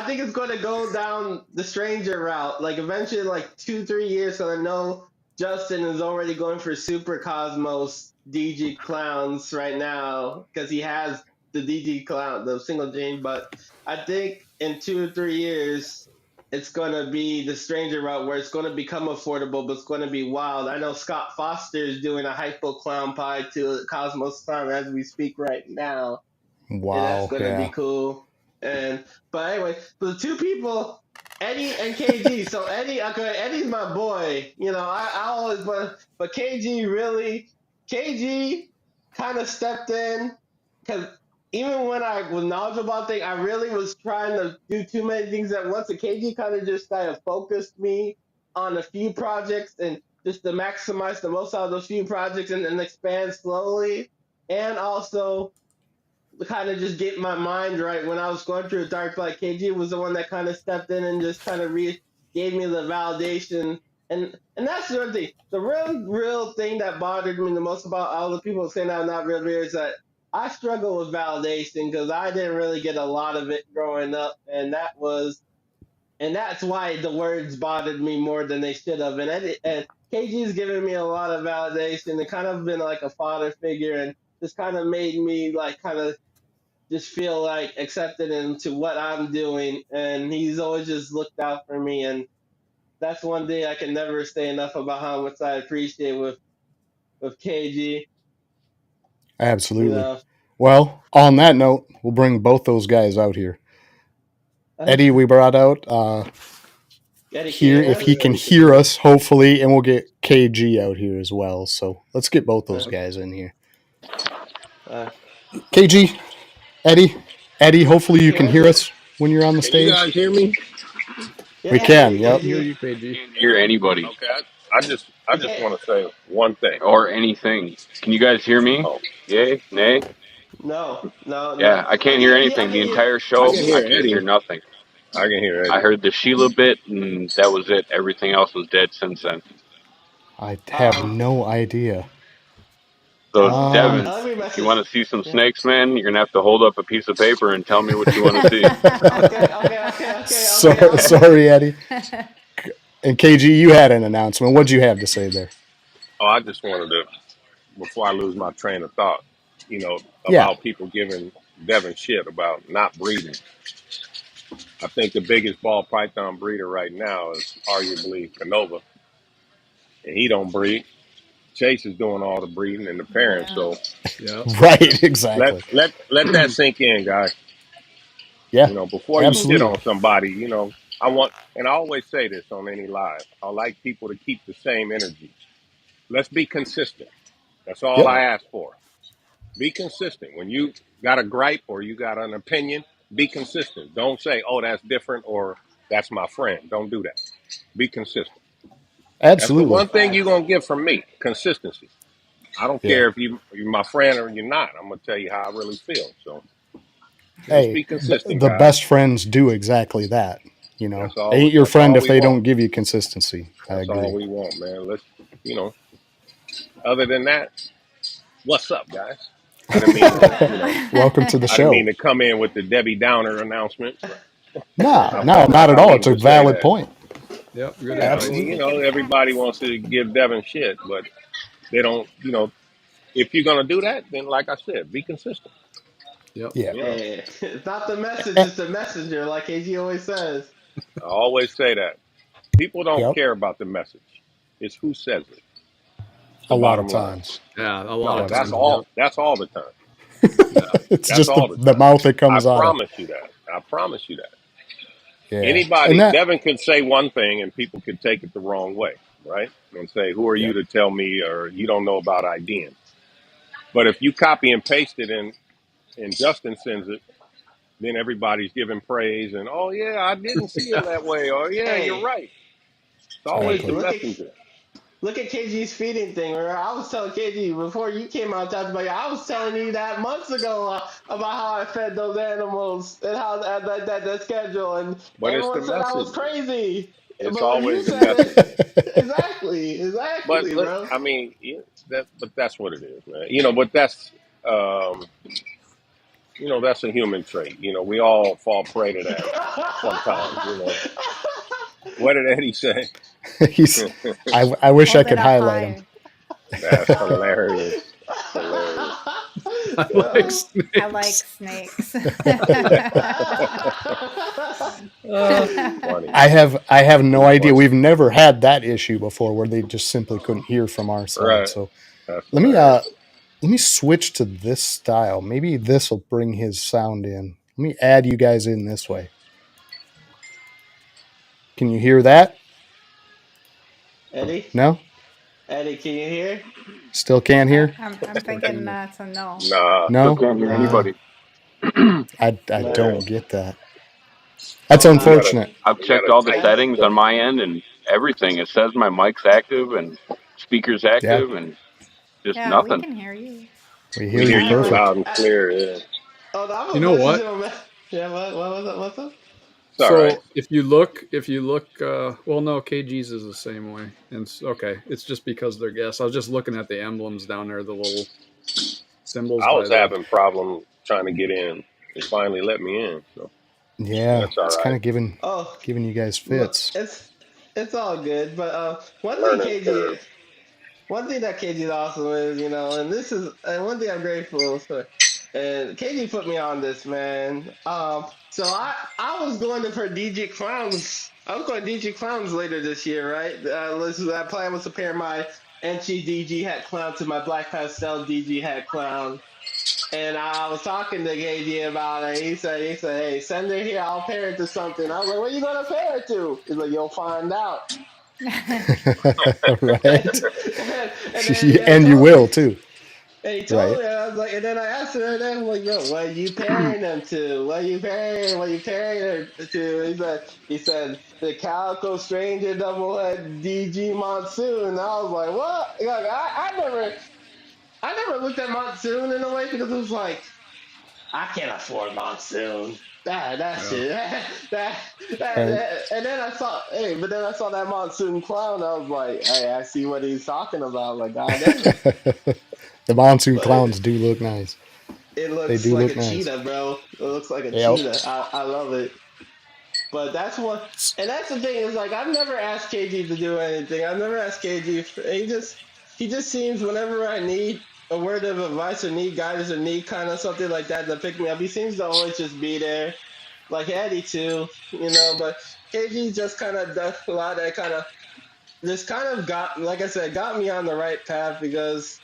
think it's going to go down the stranger route. Like eventually, like 2-3 years. So I know Justin is already going for Super Cosmos DG clowns right now because he has the DG clown, the single gene. But I think in 2 or 3 years it's gonna be the stranger route where it's gonna become affordable, but it's gonna be wild. I know Scott Foster is doing a hypo clown pie to Cosmos Clown as we speak right now, and that's Wow. gonna be Yeah. cool. And but anyway, for the two people, Eddie and KG. So Eddie, okay, Eddie's my boy. You know, I always but KG really, KG kind of stepped in because even when I was knowledgeable about things, I really was trying to do too many things at once. And KG kind of just kind of focused me on a few projects and just to maximize the most out of those few projects and expand slowly. And also kind of just get my mind right when I was going through a dark like KG was the one that kind of stepped in and just kind of gave me the validation. And that's the other thing. The real thing that bothered me the most about all the people saying I'm not real is that I struggle with validation because I didn't really get a lot of it growing up, and that's why the words bothered me more than they should have. And KG's given me a lot of validation. It kind of been like a father figure, and just kind of made me like kind of just feel like accepted into what I'm doing, and he's always just looked out for me, and that's one thing I can never say enough about how much I appreciate with KG. You Absolutely. know, Well, on that note, we'll bring both those guys out here. Eddie, we brought out Eddie, can you here hear if us? he can hear us, hopefully, and we'll get KG out here as well. So let's get both those Uh, guys in here. uh, KG, Eddie, hopefully you you can can hear us? hear us when you're on the Can you stage. guys hear me? We Yeah, I hear can. you, We Yep. can hear KG. you, KG. Can't hear anybody Okay. I just Hey, want to say one thing. or anything. Can you guys hear me? Oh, Yay? Nay? no, no, no. Yeah, I I can't can hear hear you. I anything. can The hear. entire I show, can I hear can't hear Eddie. nothing. I can hear I Eddie. heard the Sheila bit, and that was it. Everything else was dead since then. I have Um, no idea. So, Devin, let me if you message. want to see some Yeah. snakes, man, you're going to have to hold up a piece of paper and tell me what you want to see. Okay. Sorry, Eddie. And KG, you had an announcement. What'd you have to say there? Oh, I just wanted to, before I lose my train of thought, Yeah, about people giving Devin shit about not breeding. I think the biggest ball python breeder right now is arguably Canova, and he don't breed. Chase is doing all the breeding and the parents. Yeah. So Yep. right. let Exactly. let let that sink in, guys. Yeah, Before you shit absolutely. on somebody, I want, and I always say this on any live, I like people to keep the same energy. Let's be consistent. That's all Yep. I Yep. ask for. Be consistent. When you got a gripe or you got an opinion, be consistent. Don't say, oh, that's different or that's my friend. Don't do that. Be consistent. That's the Absolutely. one thing you're Facts. going to get from me, consistency. I don't Yeah. care if you're my friend or you're not. I'm going to tell you how I really feel. So Yep. just Hey, be consistent, the guys. best friends do exactly that. You know, That's they all. ain't your That's friend all if we they want. don't give you consistency. I That's all agree. we want, man. You know, other than that, what's up, guys? I didn't mean to, Welcome to the I didn't show. mean to come in with the Debbie Downer announcement, but Nah, I no, felt not like at I all. It's needed a to say valid that. point. Yep. Good Yeah, I advice. mean, Speak your everybody wants to give Devin shit, but they don't, if you're going to do that, then like I said, be consistent. Yep. Yeah. You know, Hey, it's not the message, Eh, it's the messenger, like AG always says. I always say that. People don't Yep. care about the message. It's who says it. It's A the lot of bottom line. times. Yeah. A lot No, of Yep. that's times. Yep. all. That's all the time. Yeah. It's That's just all the the time. mouth it I comes out of. promise you that. I promise you that. Yeah. And Anybody, that, Devin could say one thing and people could take it the wrong way, right? And say, who are you yep. to tell me or you don't know about IDing? But if you copy and paste it and Justin sends it, then everybody's giving praise and, oh, yeah, I didn't see it that way. Or, yeah, you're Hey, right. It's always hey, the Exactly. messenger. look at KG's feeding thing. Where I was telling KG before you came out talking about it, I was telling you that months ago about how I fed those animals and how that schedule, and But it's the everyone said I was messenger. crazy. It's But when you always a said message. it, exactly, But exactly, look, bro. I mean, but that's what it is, man. But um, that's a human trait. We all fall prey to that sometimes. What did Eddie say? He's. I wish I Hold it could up highlight him. high. That's hilarious. Hilarious. I like I like snakes. snakes. That's funny. I have no Too idea. funny. We've never had that issue before where they just simply couldn't hear from our side. Right. So That's let me hilarious. let me switch to this style. Maybe this will bring his sound in. Let me add you guys in this way. Can you hear that? Eddie, No? Eddie, can you hear? Still can't hear? I'm thinking that's a no. Nah. Still No? can't hear Nah, anybody. I nah. don't get that. That's Oh You wow. gotta. unfortunate. I've You checked gotta all the tighten That's it. settings on my end and everything. It says my mic's active and speakers Yeah, active and just Yeah, we nothing. can hear you. we We hear hear you I you like. perfect. loud and clear. Yeah. Oh, I'm You gonna know message what? him. Yeah, what was it? What's up? It's all right. So if you look, well, no, KG's is the same way, and okay, it's just because they're guests. I was just looking at the emblems down there, the little symbols I by was the. having problem trying to get in. It finally let me in, so Yeah, that's all it's kind right. of giving Oh, you guys look, fits. it's all good. But one thing Learning KG, curve. one thing that KG is awesome is, and this is and one thing I'm grateful for. And KG put me on this, man. So I was going to for DJ Clowns. I was going to DJ Clowns later this year, right? That plan was to pair my NC DG hat clown to my Black Pastel DG hat clown. And I was talking to KG about it. He said, hey, send it here. I'll pair it to something. I was like, what are you gonna pair it to? He's like, you'll find out. Right? And then he And you told me. will too, And he told right? me, I was like, and then I asked him, and then I'm like, bro, what are you pairing them to? What are you pairing her to? He said, the Calico Stranger Doublehead DG Monsoon. And I was like, what? Like, I never looked at Monsoon in a way because it was like, I can't afford Monsoon. That Yeah. shit. That, Right. and then but then I saw that Monsoon clown. I was like, hey, I see what he's talking about. Like, god damn it. The monsoon But clowns do look nice. it They looks do like look a nice. cheetah, bro. It looks like a Yep. cheetah. I love it. But that's what, and that's the thing is like I've never asked KG to do anything. I've never asked KG. He just seems whenever I need a word of advice or need guidance or need kind of something like that to pick me up. He seems to always just be there, like Eddie too, But KG just kind of does a lot that kind of just kind of got, like I said, got me on the right path because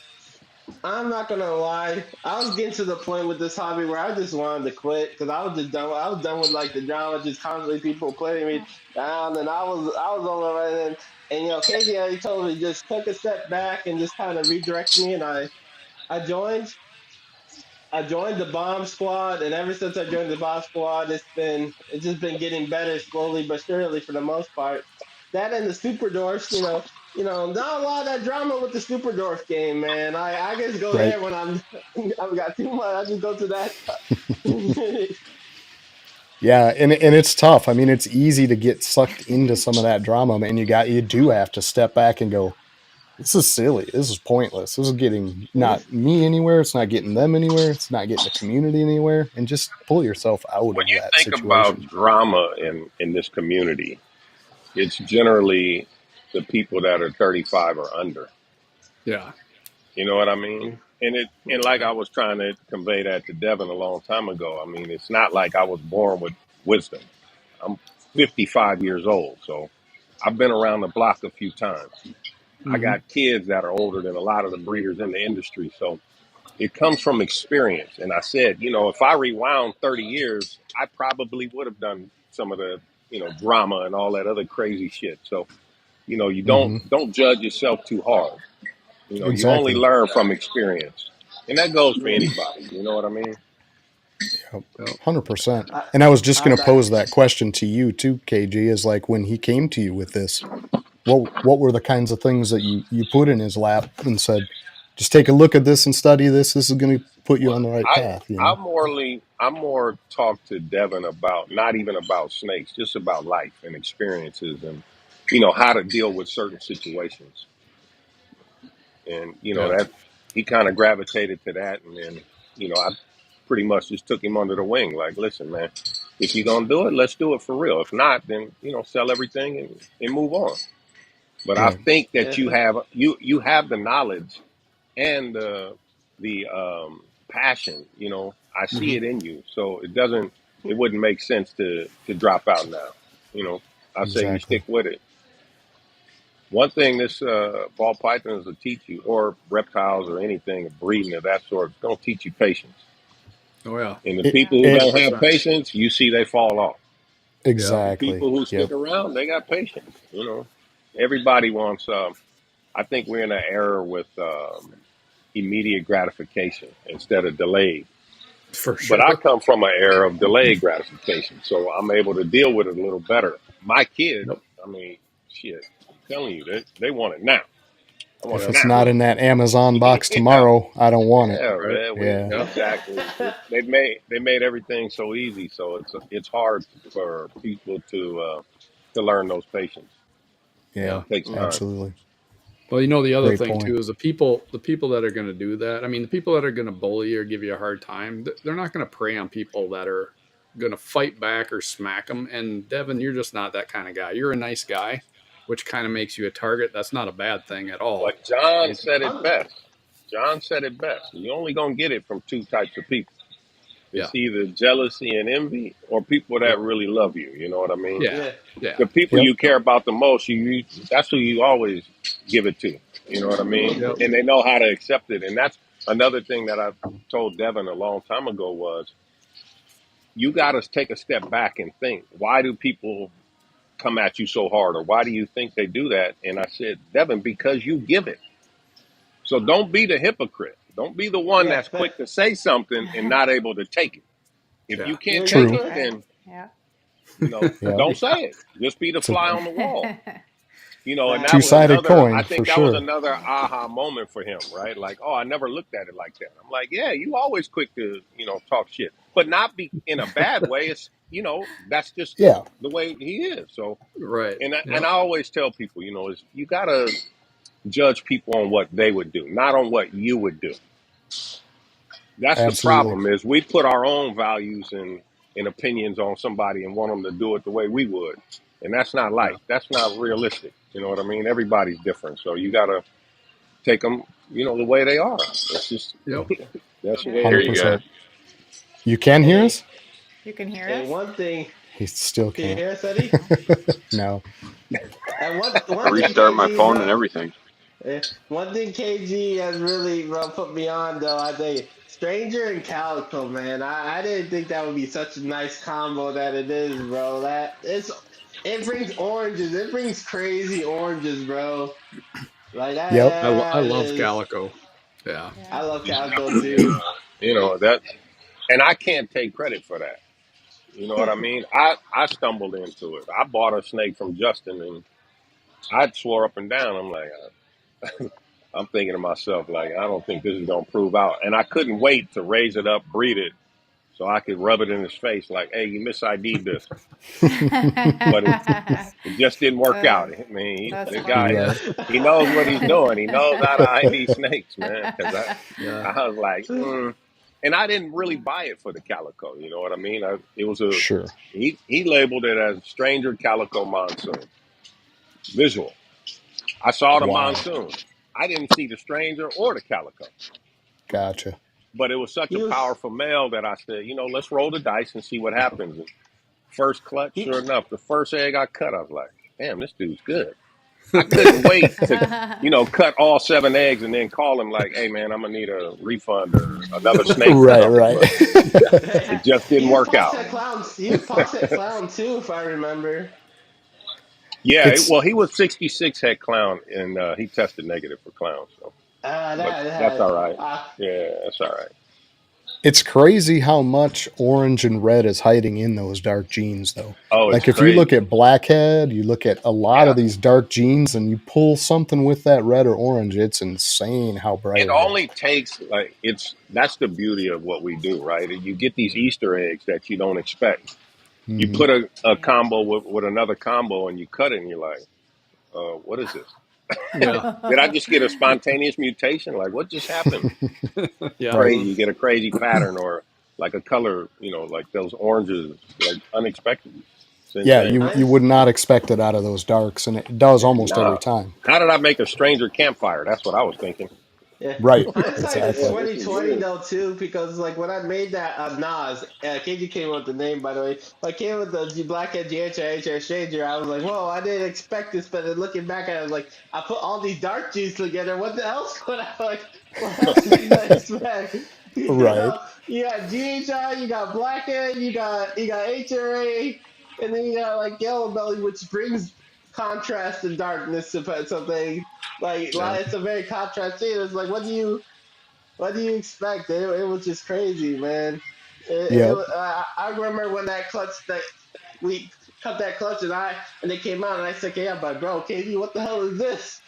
I'm not gonna lie. I was getting to the point with this hobby where I just wanted to quit because I was just done. I was done with like the drama, just constantly people putting me down, and I was on the right end. And KJ already told me just took a step back and just kind of redirect me, and I joined. I joined the bomb squad, and ever since I joined the bomb squad, it's just been getting better slowly but surely for the most part. That and the super dwarfs, not a lot of that drama with the super dwarf game, man. I just go Right. there when I've got too much. I just go to that. Yeah, and it's tough. I mean, it's easy to get sucked into some of that drama, and you do have to step back and go, this is silly. This is pointless. This is getting not me anywhere. It's not getting them anywhere. It's not getting the community anywhere. And just pull yourself out When of you that think situation. about drama in this community, it's generally the people that are 35 or under. Yeah. You know what I mean? And like I was trying to convey that to Devin a long time ago. I mean, it's not like I was born with wisdom. I'm 55 years old, so I've been around the block a few times. I Hmm. got kids that are older than a lot of the breeders in the industry, so it comes from experience. And I said, if I rewound 30 years, I probably would have done some of the, drama and all that other crazy shit. So, you don't Mm-hmm. don't judge yourself too hard. You only Exactly. learn from experience. And that goes for Yeah, anybody. You know what I mean? Yep. Yep. 100%. I, And I was just I going to got pose that question to you too, KG, is like when he came to you with this, what were the kinds of things that you put in his lap and said, just take a look at this and study this. This is going to put you Well, on the right I path, I'm more talk to Devin about not even about snakes, just about life and experiences. And how to deal with certain situations. And, Yeah. that he kind of gravitated to that. And then, I pretty much just took him under the wing. Like, listen, man, if you're going to do it, let's do it for real. If not, then, sell everything and move on. But I Right. think that you have the knowledge and the passion. I see it in you. So it wouldn't make sense to drop out now. I say you Exactly. stick with it. One thing this ball pythons will teach you, or reptiles or anything, breeding of that sort, it's going to teach you patience. Oh yeah. And the It, people who it don't have 100%. patience, you see they fall off. Yeah. The exactly. people who stick Yep. around, they got patience. Everybody wants. I think we're in an era with immediate gratification instead of delayed. For But I sure. come from an era of delayed gratification, so I'm able to deal with it a little better. My kids, Yep. I mean, shit, I'm telling you, they want it now. I want If it it's now. not in that Amazon box Yeah, tomorrow, I don't want it. yeah, Right. man. Yeah. Yeah. Exactly. They made everything so easy, so it's hard for people to learn those patience. Yeah. Yeah. It takes time. Absolutely. Well, the other Great thing point. too is the people that are going to do that. I mean, the people that are going to bully or give you a hard time, they're not going to prey on people that are going to fight back or smack them. And Devin, you're just not that kind of guy. You're a nice guy, which kind of makes you a target. That's not a bad thing at all. But John And said it I'm, best. John said it best. You're only gonna get it from two types of people. yeah, It's either jealousy and envy, or people that yep, really love you. You know what I mean? yeah, yeah. yeah, The people Yep. you care about the most, that's who you always give it to. You know what I mean? yep, And they know how to accept it. And that's another thing that I told Devin a long time ago was you got to take a step back and think, why do people come at you so hard, or why do you think they do that? And I said, Devin, because you give it. So don't be the hypocrite. Don't be the one Yeah, that's quick to say something and not able to take it. If yeah, you can't you're take True. it, correct. then Yeah. Yeah. don't say it. Just be the It's a fly on the wall. And that was Facts. two-sided another. I coin for think that was sure. another aha moment for him, right? Like, oh, I never looked at it like that. I'm like, yeah, you always quick to talk shit, but not be in a bad way. It's that's just Yeah. the way he is. So, right, and yep, I always tell people, is you gotta judge people on what they would do, not on what you would do. That's the Absolutely. problem is we put our own values and opinions on somebody and want them to do it the way we would. And that's not yeah, life. That's not realistic. You know what I mean? Everybody's different. So you got to take them, the way they are. It's just, yep. that's the Yeah. way it Hear is. you guys. 100%. You can hear Hey, us? You can hear hey, us? one thing. He still Can you can't. hear us, Eddie? No. And I one thing, restart my KG, phone and bro. everything. One thing KG has really, bro, put me on though. I think Stranger and Calico, man. I didn't think that would be such a nice combo that it is, bro. It brings oranges. It brings crazy oranges, bro. Like Yep. I that love is. Calico. Yeah, I Yeah. love Calico And, too. that, and I can't take credit for that. You know what I mean? I stumbled into it. I bought a snake from Justin and I swore up and down. I'm like, I'm thinking to myself, like, I don't think this is going to prove out. And I couldn't wait to raise it up, breed it, so I could rub it in his face, like, hey, you mis-ID'd this. But it just didn't work out. Uh, I mean, that's the funny. guy, Right. he knows what he's doing. He knows how to ID snakes, man. Because yeah, I was like, and I didn't really buy it for the calico. You know what I mean? It was Sure. he labeled it as Stranger Calico Monsoon. Visual. I saw the Wow. monsoon. I didn't see the stranger or the calico. Gotcha. But it was such a he was powerful male that I said, let's roll the dice and see what happens. And first clutch, he sure enough, the first egg I cut, I was like, damn, this dude's good. I couldn't wait to, cut all 7 eggs and then call him like, hey, man, I'm going to need a refund or another snake or Right, something. right. But it just didn't he was work pox out. at clowns. He was pox at clown too, if I remember. Yeah, it's well, he was 66 head clown, and he tested negative for clown. So, but That that's had all right. Yeah, that's all right. it's crazy how much orange and red is hiding in those dark genes though. Oh, it's Like if you look crazy. at blackhead, you look at a lot Yeah. of these dark genes and you pull something with that red or orange, it's insane how bright It it is. only takes that's the beauty of what we do, right? You get these Easter eggs that you don't expect. You Hmm. put a Yeah. combo with another combo and you cut it and you're like, what is this? Yeah. Did I just get a spontaneous mutation? Like, what just happened? Yeah. Right. Crazy. You get a crazy pattern or like a color, like those oranges, like unexpected. It's Yeah, insane. you would not expect it out of those darks, and it does almost every Nah. time. How did I make a stranger campfire? That's what I was thinking. Yeah. Right, Hindsight is exactly. Yeah, this is 2020 weird. though too, because like when I made that Nas, KG came up with the name by the way. When I came with the Blackhead GHR Stranger, I was like, whoa, I didn't expect this. But then looking back at it, I was like, I put all these dark G's together. What the else could I like? What else did I expect? You Right. know, you got GHR, you got Blackhead, you got HRA, and then you got like Yellow Belly, which brings contrast and darkness to something. Yeah. It's a very contrast scene. It's like, what do you expect? It was just crazy, man. Yep. I remember when that clutch that we cut that clutch and they came out and I said, yeah, but bro, KD, what the hell is this?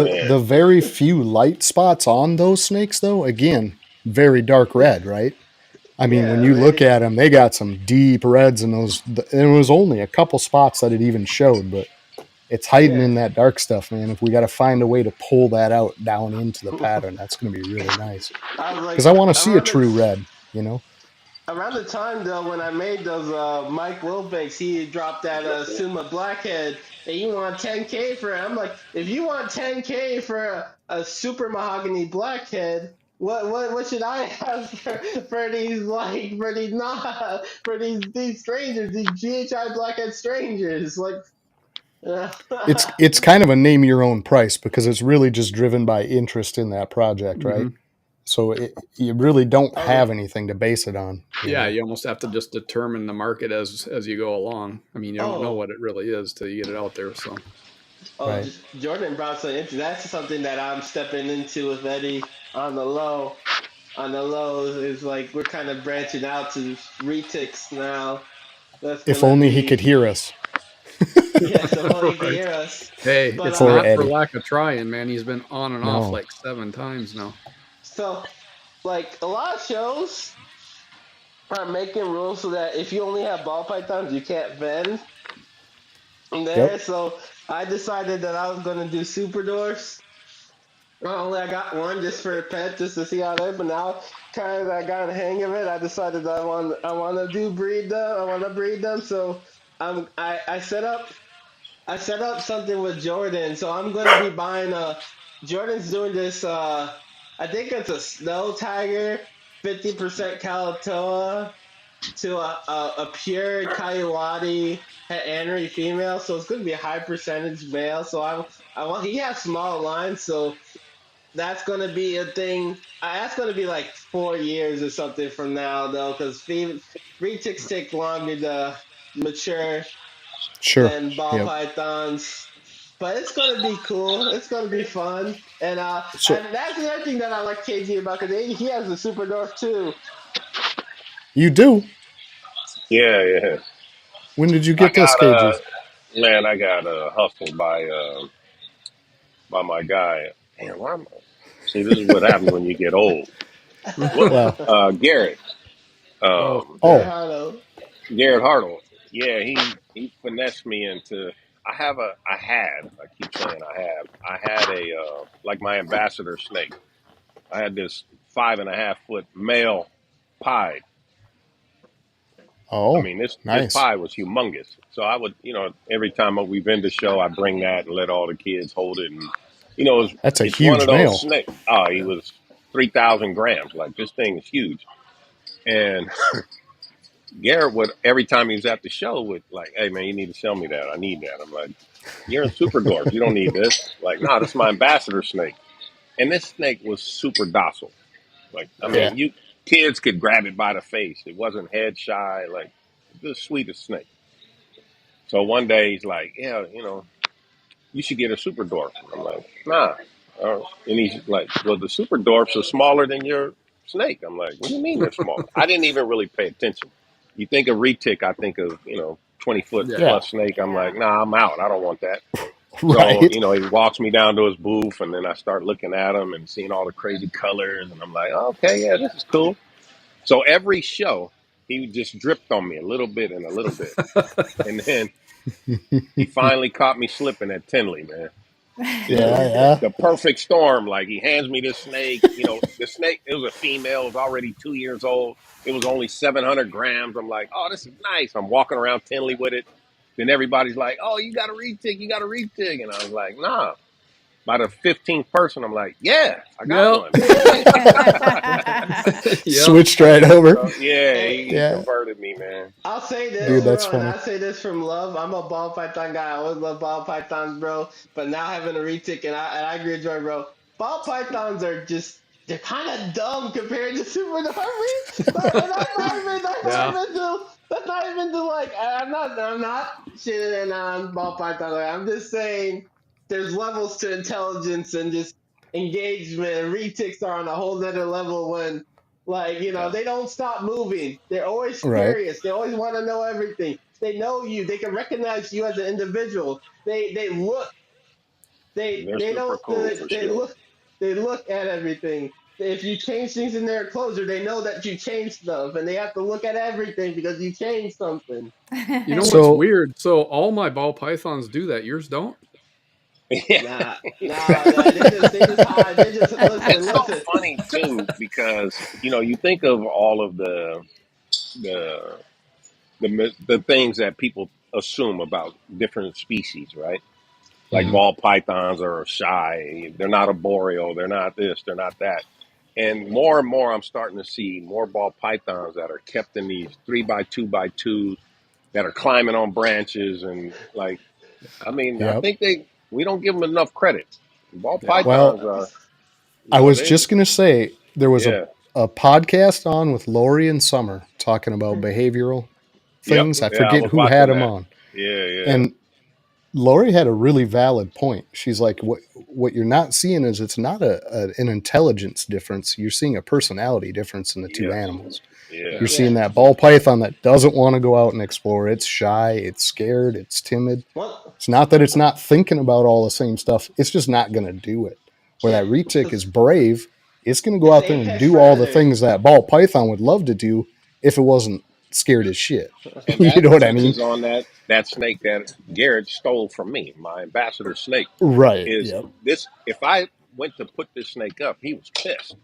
Man. The very few light spots on those snakes, though, again, very dark red, right? I mean, when Yeah, you look man. at them, they got some deep reds in those. And it was only a couple spots that it even showed, but it's hiding Yeah. in that dark stuff, man. If we got to find a way to pull that out down into the pattern, that's going to be really nice. I was Because like I want to see a around true the red, you know? around the time though when I made those Mike Wilbanks, he dropped that Suma Blackhead and you want 10K for it. I'm like, if you want 10K for a super mahogany blackhead, what should I have for these not for these strangers, these GHI blackhead strangers? Like It's kind of a name your own price because it's really just driven by interest in that project, right? Hmm. So you really don't oh have yeah. anything to base it on. Yeah. You almost have to just determine the market as you go along. I mean, you don't know Oh, what it really is till you get it out there. So Right. Jordan brought some into that's something that I'm stepping into with Eddie on the low. On the low is like we're kind of branching out to retics now. That's If gonna only he could be hear us. yes, if only you can right. hear us. Hey, But it's Poor not for Eddie. lack of trying, man. He's been on and off No. like 7 times now. so like a lot of shows are making rules so that if you only have ball pythons, you can't vend there. Yep. So I decided that I was gonna do super doors. Not only I got one just for a pet, just to see how they, but now kind of I got the hang of it. I decided that I want to do breed them. I want to breed them. So I set up something with Jordan. So I'm gonna be buying Jordan's doing this. I think it's a snow tiger, 50% Kalatoa to a pure Coyote Anery female. So it's gonna be a high percentage male. So I want he has small lines, so that's gonna be a thing. That's gonna be like 4 years or something from now, though, because retics take longer to mature Sure. than ball Yep. pythons. But it's gonna be cool. It's gonna be fun, So and that's the other thing that I like KG about because he has a super dwarf too. you do. Yeah, yeah. When did you I get this, got KG? man, I got hustled by my guy. Damn, why am I? See, this is what happens when you get old. What? Well, Garrett. Oh, Very oh, hard Garrett Hartle. Yeah, he finessed me into. I keep saying I had a like my ambassador snake. I had this 5.5 foot male pied. I oh, mean, this nice. pie was humongous. So I would, every time we've been to show, I bring that and let all the kids hold it. And, That's a it's one of huge those male. snakes. Oh, he was 3,000 grams. Like, this thing is huge. And Garrett would, every time he was at the show, would like, hey, man, you need to sell me that. I need that. I'm like, you're in Super Dwarfs. You don't need this. Like, no, this is my ambassador snake. And this snake was super docile. Like, I yeah. Yeah. mean, you kids could grab it by the face. It wasn't head shy. Like, the sweetest snake. So one day he's like, yeah, you should get a super dwarf. I'm like, nah. And he's like, well, the super dwarfs are smaller than your snake. I'm like, what do you mean they're smaller? I didn't even really pay attention. You think of retic, I think of, 20 foot Yeah. Yeah. plus snake. I'm Yeah. like, nah, I'm out. I don't want that. So, Right. he walks me down to his booth and then I start looking at him and seeing all the crazy colors. And I'm like, okay, yeah, this is cool. So every show, he just dripped on me a little bit and a little bit. And then He finally caught me slipping at Tinley, man. Yeah. The perfect storm. Like he hands me this snake. The snake. It was a female. It was already 2 years old. It was only 700 grams. I'm like, oh, this is nice. I'm walking around Tinley with it. Then everybody's like, oh, you got a retic. You got a retic. And I was like, nah. By the 15th person, I'm like, yeah, I got Yep. one. Nice. Yep. Switched right over. So, yeah, Hey, he Yeah. converted me, man. I'll say this, Dude, So that's bro, and funny. I say this from love. I'm a ball python guy. I always love ball pythons, bro. But now having a retic, and I agree with Jordan, bro. Ball pythons are just they're kind of dumb compared to super Normies. And Yeah. that's not even to like. I'm not shitting on ball python. Like, I'm just saying there's levels to intelligence and just engagement. And retics are on a whole nother level when Yeah. they don't stop moving. They're always Right. curious. They always want to know everything. They know you. They can recognize you as an individual. They look. they're They super don't. cool for They sure. look. They look at everything. If you change things in their enclosure, they know that you changed stuff, and they have to look at everything because you changed something. You know what's So weird? So all my ball pythons do that. Yours don't. Yeah. Nah. They just hide. They just listen. It's so Listen. funny too because you think of all of the the things that people assume about different species, right? Like mhm. ball pythons are shy. They're not arboreal. They're not this. They're not that. And more, I'm starting to see more ball pythons that are kept in these 3x2x2s that are climbing on branches and like. I mean, I Yep. think we don't give them enough credit. Ball Yeah. pythons Well, are, I was they, just gonna say there was yeah, a podcast on with Lori and Summer talking about behavioral yep, things. I yeah. I forget was who had watching them that. on. Yeah. And Lori had a really valid point. She's like, what you're not seeing is it's not an intelligence difference. You're seeing a personality difference in the two Yes. animals. Yeah. You're Yeah. seeing Yeah. that ball python that doesn't want to go out and explore. It's shy, it's scared, it's timid. What? It's not that it's not thinking about all the same stuff. It's just not going to do it. Where Yeah. that retic is brave, it's going to go It's out the there and apex do all the predator. things that ball python would love to do if it wasn't scared as shit. And You that know what I mean? touches on that snake that Garrett stole from me, my ambassador snake. Right. Is Yep. this? If I went to put this snake up, he was pissed.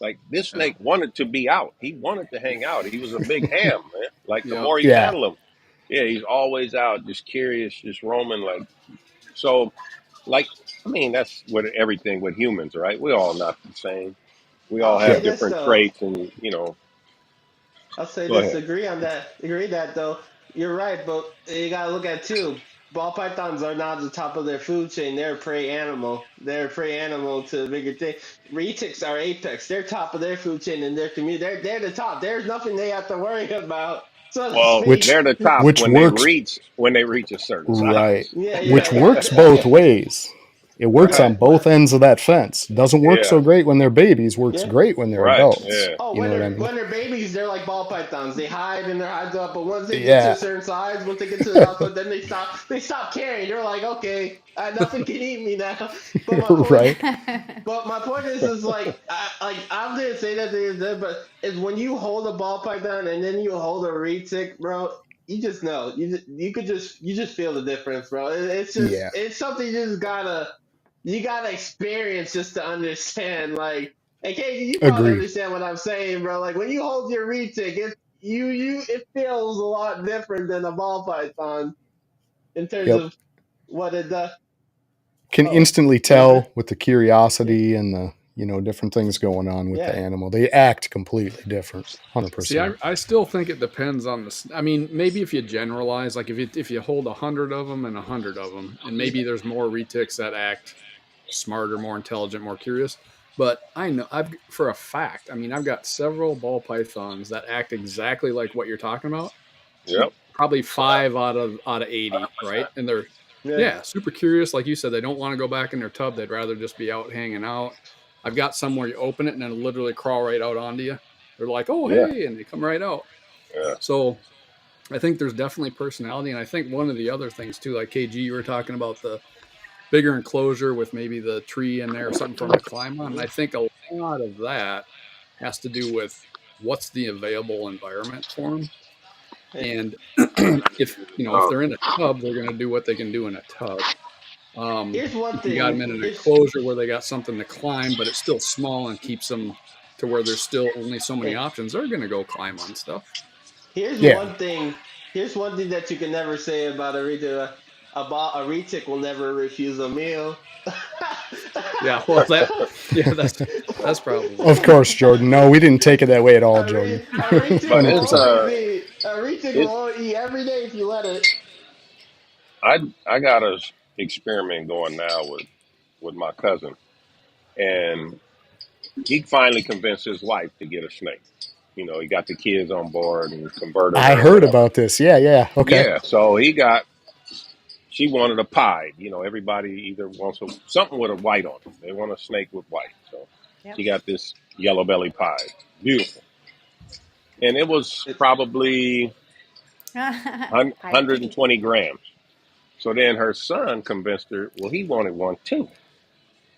Like this Yeah. snake wanted to be out. He wanted to hang out. He was a big ham, man. Like the Yep. more you Yeah. handle him, yeah, he's always out, just curious, just roaming. Like so, like I mean, that's what everything with humans, right? We all not the same. We I'll all say have Yep. this different though. traits, and I'll say go this. ahead. Agree on that. Agree that though. You're right, but you gotta look at too. Ball pythons are not the top of their food chain. They're a prey animal. They're a prey animal to a bigger thing. Retics are apex. They're top of their food chain in their community. They're the top. There's nothing they have to worry about, so to Well, speak. Which they're the top which works when they reach a certain right. size. Which works both ways. It works on Right. both ends of that fence. Doesn't work Yeah. so great when they're babies, works Yeah. great when they're Right. adults. Yeah. Oh, You know what I mean? when they're babies, they're like ball pythons. They hide and their hides up, but once they get to a Yeah. certain size, once they get to the adulthood, then they stop. They stop caring. They're like, okay, nothing can eat me now. But my point, Right. but my point is like, I'm gonna say that they is but is when you hold a ball python and then you hold a retic, bro. You just know. You just feel the difference, bro. It's just Yeah. it's something you gotta experience just to understand. Like, and Katie, you probably Agreed. understand what I'm saying, bro. Like when you hold your retic, it feels a lot different than a ball python in terms Yep. of what it does. Can Oh, instantly yes, sir. tell with the curiosity and the, different things going on with the Yeah. animal. They act completely different. See, 100%. I still think it depends on the. I mean, maybe if you generalize, like if you hold 100 of them and 100 of them, and maybe there's more retics that act smarter, more intelligent, more curious. But I know for a fact. I mean, I've got several ball pythons that act exactly like what you're talking about. Yep. Probably 5 out of 80, right? And they're Yeah. yeah, super curious. Like you said, they don't want to go back in their tub. They'd rather just be out hanging out. I've got some where you open it and then literally crawl right out onto you. They're like, oh, Yeah. hey, and they come right out. Yeah. So I think there's definitely personality. And I think one of the other things too, like KG, you were talking about the bigger enclosure with maybe the tree in there or something for them to climb on. And I think a lot of that has to do with what's the available environment for them. And if they're in a tub, they're going to do what they can do in a tub. Here's one If you got them in an enclosure where they got something to climb, but it's still small and keeps them to where there's still only so many options, they're going to go climb on stuff. Here's one thing. Here's one thing that you can never say about a retic. A retic will never refuse a meal. Yeah, well, that's probably. Of course, Jordan. No, we didn't take it that way at all, Jordan. A retic will eat every day if you let it. I got a experiment going now with my cousin, and he finally convinced his wife to get a snake. He got the kids on board and converted. I heard about this. Yeah. Okay. Yeah, so she wanted a pied. Everybody either wants something with a white on it. They want a snake with white. So she got this yellow belly pied. Beautiful. And it was probably 120 grams. So then her son convinced her, well, he wanted one too.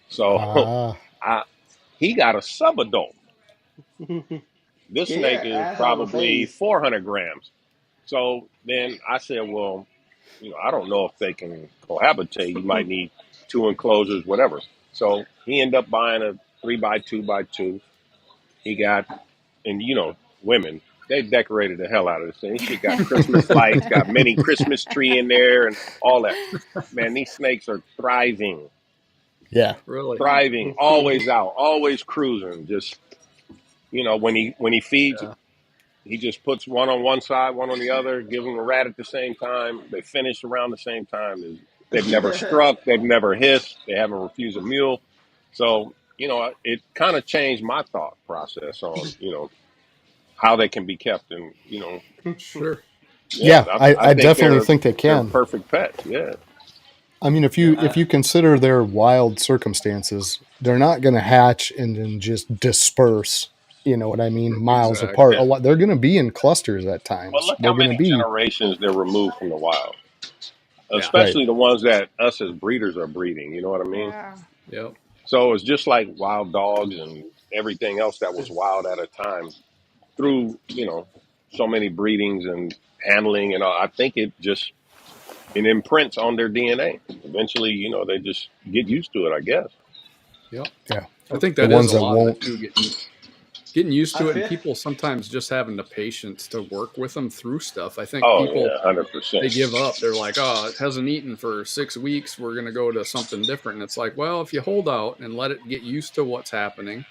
So he got a subadult. This snake is probably 400 grams. So then I said, well, I don't know if they can cohabitate. You might need 2 enclosures, whatever. So he ended up buying a 3x2x2. He got, and women, they decorated the hell out of this thing. She got Christmas lights, got mini Christmas tree in there and all that. Man, these snakes are thriving. Yeah. Really? Thriving, always out, always cruising. Just, when he feeds, he just puts one on one side, one on the other, gives them a rat at the same time. They finish around the same time. They've never struck. They've never hissed. They haven't refused a mule. So, it kind of changed my thought process on, how they can be kept. And, Sure. Yeah, I definitely think they can. They're perfect pets, yeah. I mean, if you consider their wild circumstances, they're not going to hatch and then just disperse. You know what I mean? Miles apart. Yeah. They're going to be in clusters at times. Well, look how many generations they're removed from the wild. Especially the ones that us as breeders are breeding. You know what I mean? Yeah. Yep. So it's just like wild dogs and everything else that was wild at a time. Through, so many breedings and handling and all, I think it imprints on their DNA. Eventually, they just get used to it, I guess. Yep. Yeah. I think that is a lot of it too, getting used to it, and people sometimes just having the patience to work with them through stuff. I think people, 100%. They give up. They're like, oh, it hasn't eaten for 6 weeks. We're going to go to something different. And it's like, well, if you hold out and let it get used to what's happening.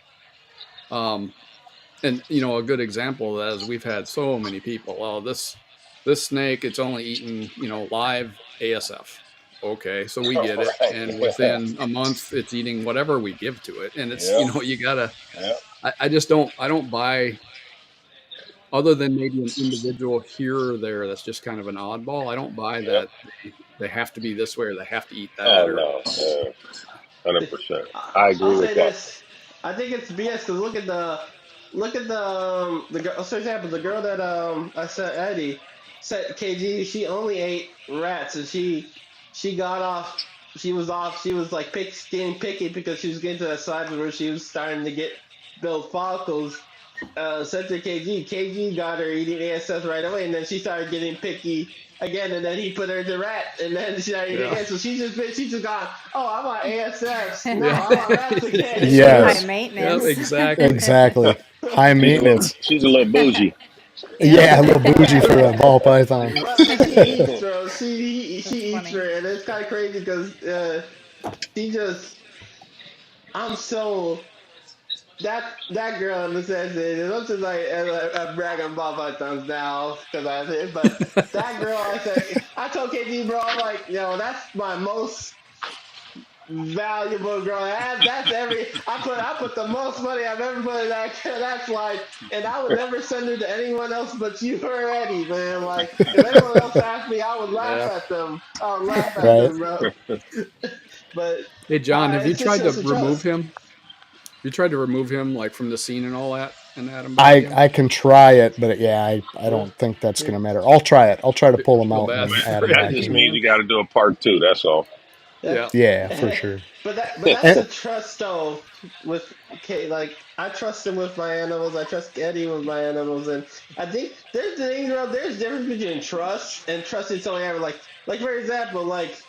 And, a good example of that is we've had so many people, oh, this snake, it's only eaten, live ASF. Okay, so we get it. And within a month, it's eating whatever we give to it. And it's, you got to, I don't buy, other than maybe an individual here or there that's just kind of an oddball. I don't buy that they have to be this way or they have to eat that. Oh, no. 100%. I agree with that. I think it's BS because look at the girl. For example, the girl that I said Eddie said KG. She only ate rats, and she got off. She was like getting picky because she was getting to that side where she was starting to build follicles. Said to KG. KG got her eating ASF right away, and then she started getting picky again, and then he put her to rat, and then she started eating again. So she's just gone, oh, I want ASFs. No, I want rats again. Yes. High maintenance. Yep, exactly. High maintenance. She's a little bougie. Yeah, a little bougie for a ball python. She eats, bro. She eats her, and it's kind of crazy because she just. I'm so. That girl in the sense is, I'm just like I'm bragging on ball pythons now because I said, but that girl, I told KG, bro, I'm like, that's my most valuable girl. That's I put the most money I've ever put in that slide, and I would never send her to anyone else but you or Eddie, man. Like if anyone else asked me, I would laugh at them. I would laugh at them, bro. But hey, John, have you tried to remove him? You tried to remove him like from the scene and all that, and Adam. I can try it, but I don't think that's going to matter. I'll try it. I'll try to pull him out and add him That back just in. means you got to do a part 2. That's all. Yeah, for sure. But that's the trust though with like I trust him with my animals. I trust Eddie with my animals, and I think there's there's difference between trust and trusting somebody ever. Like for example, like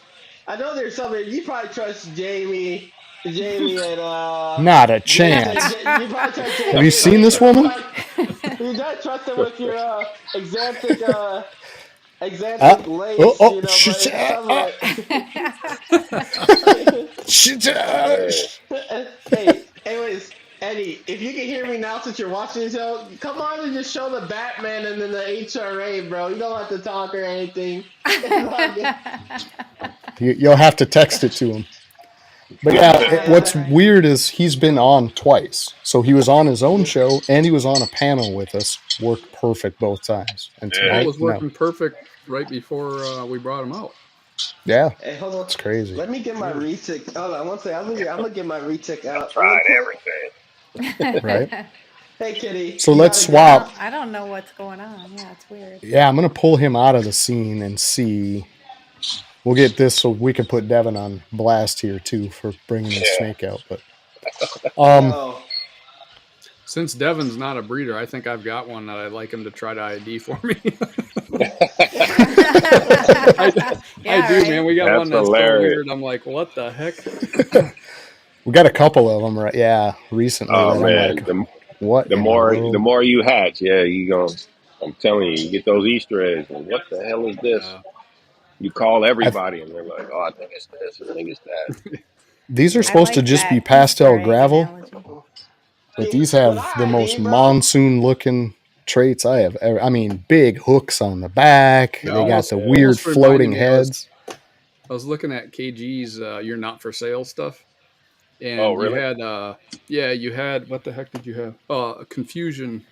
I know there's somebody you probably trust Jamie and Not a Jason. chance. You probably trust Have you seen this woman? You gotta trust them with your exantic lace, oh, but shit, it's something Hey, anyways, Eddie, if you can hear me now since you're watching the show, come on and just show the Batman and then the HRA, bro. You don't have to talk or anything. You'll have to text it to him. But what's weird is he's been on twice. So he was on his own show and he was on a panel with us. Worked perfect both times. And tonight, it was working perfect right before we brought him out. Yeah. Hey, hold on. It's crazy. Let me get my retic. Hold on, one second. I'm gonna get my retic out. Tried everything. Right? Hey, Kitty. So let's swap. I don't know what's going on. Yeah, it's weird. Yeah, I'm going to pull him out of the scene and see. We'll get this so we can put Devin on blast here too for bringing the snake out. But since Devin's not a breeder, I think I've got one that I'd like him to try to ID for me. I do, man. We got one that's so weird. I'm like, what the heck? We got a couple of them, right? Yeah, recently. Oh man, like, what? The more you hatch, you go. I'm telling you, you get those Easter eggs. And what the hell is this? You call everybody, and they're like, "Oh, I think it's this. I think it's that." These are supposed to just be pastel gravel, but these have the most monsoon-looking traits I have ever. I mean, big hooks on the back. They got the weird floating heads. I was looking at KG's "You're Not for Sale" stuff, and really? you had what the heck did you have? Confusion,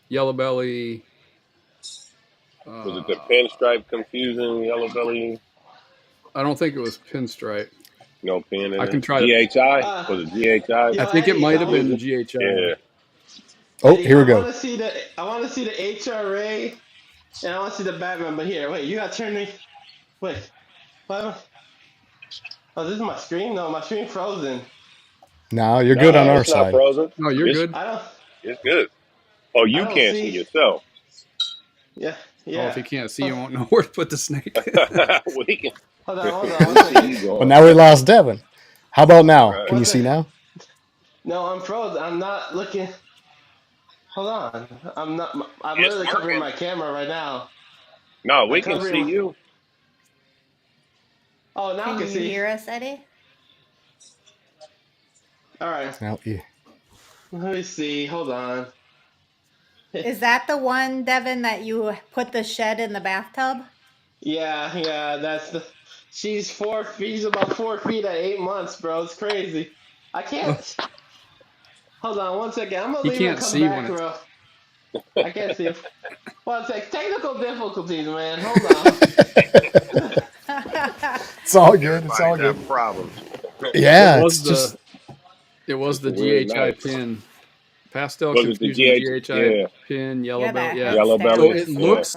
yellow belly. Was it the pinstripe confusion yellow belly? I don't think it was pinstripe. No pin in I can try GHI? Was it GHI? I think it might have been GHI. Yeah. Oh, here we go. I want to see the HRA, and I want to see the Batman. But here, wait, you got to turn me. Wait, what? Oh, this is my screen. No, my screen frozen. No, you're good on our side. Frozen. No, you're good. It's good. Oh, you can't see yourself. Yeah. Oh, if you can't see, you won't know where to put the snake. Hold on. Well, now we lost Devin. How about now? Right. Can you see now? No, I'm frozen. I'm not looking. Hold on. I'm literally covering my camera right now. No, we can see you. Oh, now I can see. Can you hear us, Eddie? All right. Now, yeah. Let me see. Hold on. Is that the one, Devin, that you put the shed in the bathtub? Yeah, that's the. She's 4 feet. She's about 4 feet at 8 months, bro. It's crazy. I can't. Hold on 1 second. I'm gonna leave and come back, bro. I can't see. 1 sec. Technical difficulties, man. Hold on. It's all good. It's all good. Problems. Yeah, it was the GHI pin. Pastel confusion GHI pin, yellow belly. Yeah. Yellow belly. So it looks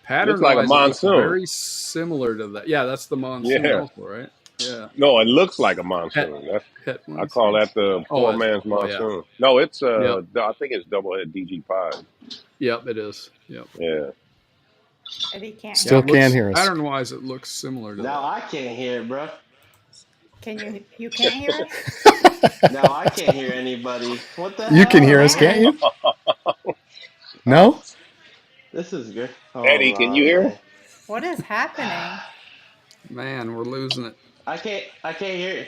pattern like a monsoon. Very similar to that. Yeah, that's the monsoon also, right? Yeah. No, it looks like a monsoon. I call that the poor man's monsoon. Yeah. No, it's I think it's double head DG5. Yep, it is. Yep. Yeah. Still can't hear us. Pattern wise, it looks similar to now that. I can't hear it, bro. You can't hear us? No, I can't hear anybody. What the hell? You can hear us, can't you? No? This is good. Eddie, can you hear? What is happening? Man, we're losing it. I can't hear it.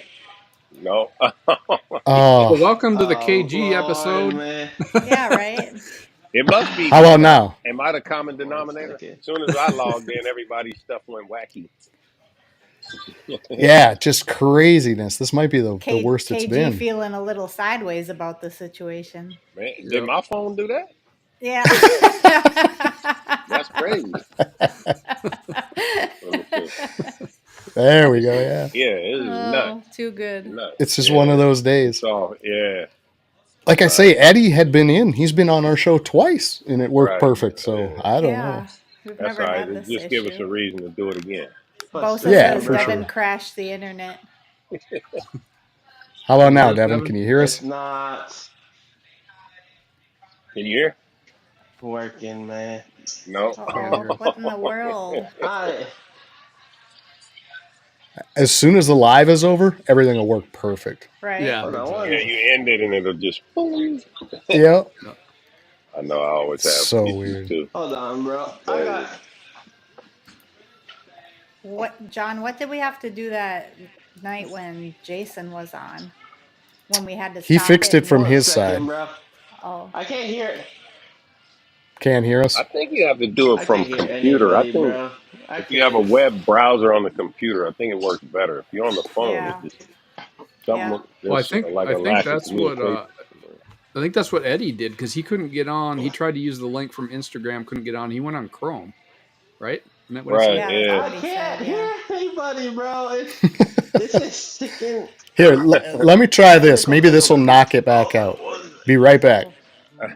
No. Well, welcome to the KG episode. Man. Yeah, right. It must be. How about now? Am I the common denominator? As soon as I logged in, everybody's stuff went wacky. Yeah, just craziness. This might be the worst it's been. Feeling a little sideways about the situation. Man, did my phone do that? Yeah. That's crazy. There we go, yeah. Yeah, it is nuts. Too good. Nuts. It's just one of those days. So, yeah. Like I say, Eddie had been in. He's been on our show twice, and it worked perfect. So, I don't know. We've That's never all right. had this Just give us a reason to do it again. Bosa Yeah, says for Devin sure. crashed the internet. How about now, Yes, Devin? Devin? Can you hear us? It's not Can you hear? working, man. No. Can't hear Uh-oh. him. What in the world? As soon as the live is over, everything will work perfect. Right? Yeah, Hold on exactly. Yeah, one. you end it and it'll just boom. Yep. No. I know I always have So issues weird. too. Hold on, bro. I Crazy. got. What, John, what did we have to do that night when Jason was on? When we had to He stop fixed it and... from One his second, side. bro. Oh, I can't hear it. Can't hear us? I think you have to do it I from can't hear computer. I anybody, think bro. I if you have a can't. web browser on the computer, I think it works better. If you're on the phone, it's yeah. just Yeah. something. Well, There's like I a think lack of that's what communication. I think that's what Eddie did because he couldn't get on. He tried to use the link from Instagram, couldn't get on. He went on Chrome, right? Isn't that what he Right? said? Yeah, that's Yeah. I what he can't said. Yeah. hear anybody, bro. This is sticking. Here, let me try this. Technical Maybe this will difficulties. knock it back out. Be right back. Oh,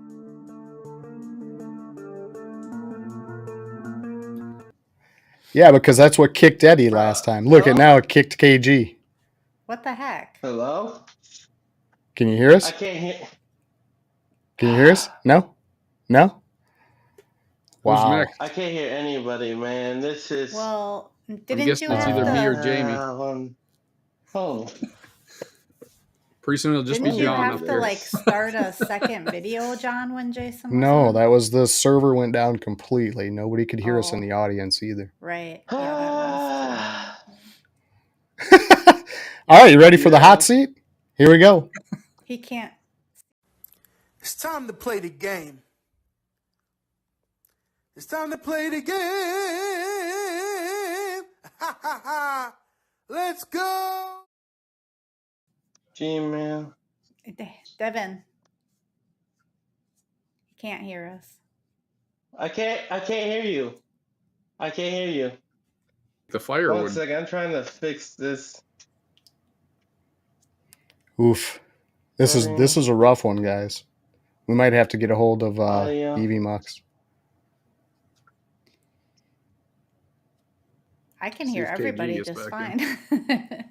Yeah, because that's what kicked Eddie last time. Look, Hello? now it kicked KG. what the heck? Hello? Can you hear I us? can't hear. Can you hear us? No? No? Who's Wow. next? I can't hear anybody, man. This is. Well, I'm didn't guessing you it's have either me or to... Jamie. Oh, Pretty soon it'll just Didn't be you John have up to there. like start a second video, John, when Jason was No, on? that was the server went down completely. Nobody could hear us in Oh. the audience either. Right. Yeah, that was. All right, you ready for the Yeah. hot seat? Here we go. He can't. It's time to play the game. It's time to play the game. Ha ha ha. Let's go. Gmail. Devin. He can't hear us. I can't hear you. I can't hear you. The 1 firewood. second. I'm trying to fix this. Oof. This is a rough one, guys. We might have to get a hold of Audio. Evie Mux. I can See hear if KG everybody gets just back fine.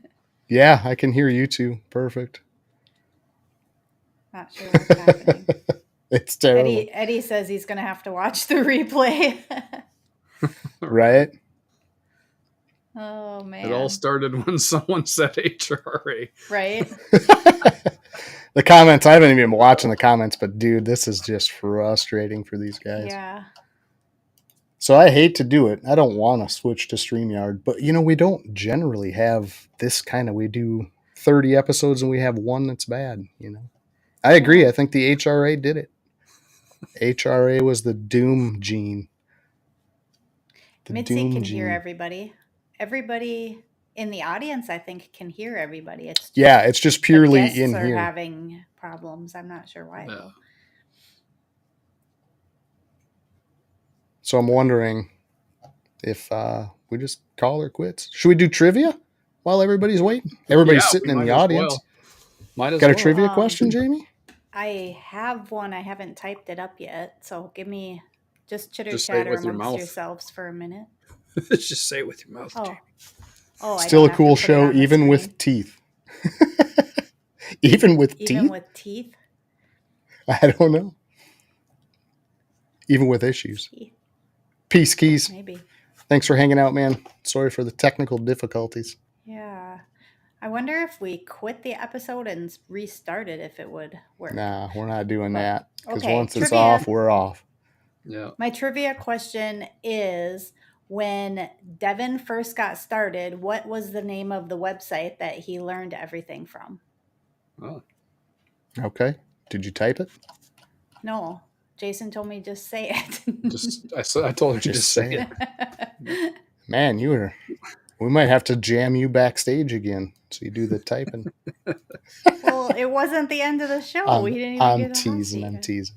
Yeah, I can hear you too. Perfect. Not sure what's happening. It's terrible. Eddie says he's going to have to watch the replay. Right? Oh, man. It all started when someone said HRA. Right? The comments, I haven't even been watching the comments, but dude, this is just frustrating for these guys. Yeah. So I hate to do it. I don't want to switch to StreamYard, but we don't generally have this kind of, we do 30 episodes and we have one that's bad, I agree. I think the HRA did it. HRA was the doom gene. Mitzi can hear everybody. Everybody in the audience, I think, can hear everybody. It's just purely the guests in are here. Having problems. I'm not sure why. Yeah. So I'm wondering if we just call her quits. Should we do trivia while everybody's waiting? Everybody's sitting in the audience. Might as Got well. a trivia question, Jamie? I have one. I haven't typed it up yet. So give me just Just say it chitter-chatter with your amongst mouth. yourselves for a minute. Just say it with your mouth, Jamie. Oh, I Still don't a have to cool put it show, on the even screen? with teeth. Even with Even teeth? with teeth? I don't know. Even with issues. Peace, Keys. Maybe. Thanks for hanging out, man. Sorry for the technical difficulties. Yeah. I wonder if we quit the episode and restart it, if it would work. Nah, we're not doing that. Because okay, once it's trivia. off, we're off. Yeah. My trivia question is, when Devin first got started, what was the name of the website that he learned everything from? Oh. Okay. Did you type it? No. Jason told me just say it. I told her to just say it. Man, we might have to jam you backstage again so you do the typing. Well, it wasn't the end of the show. We didn't even I'm get a hot teasing. seat. I'm teasing.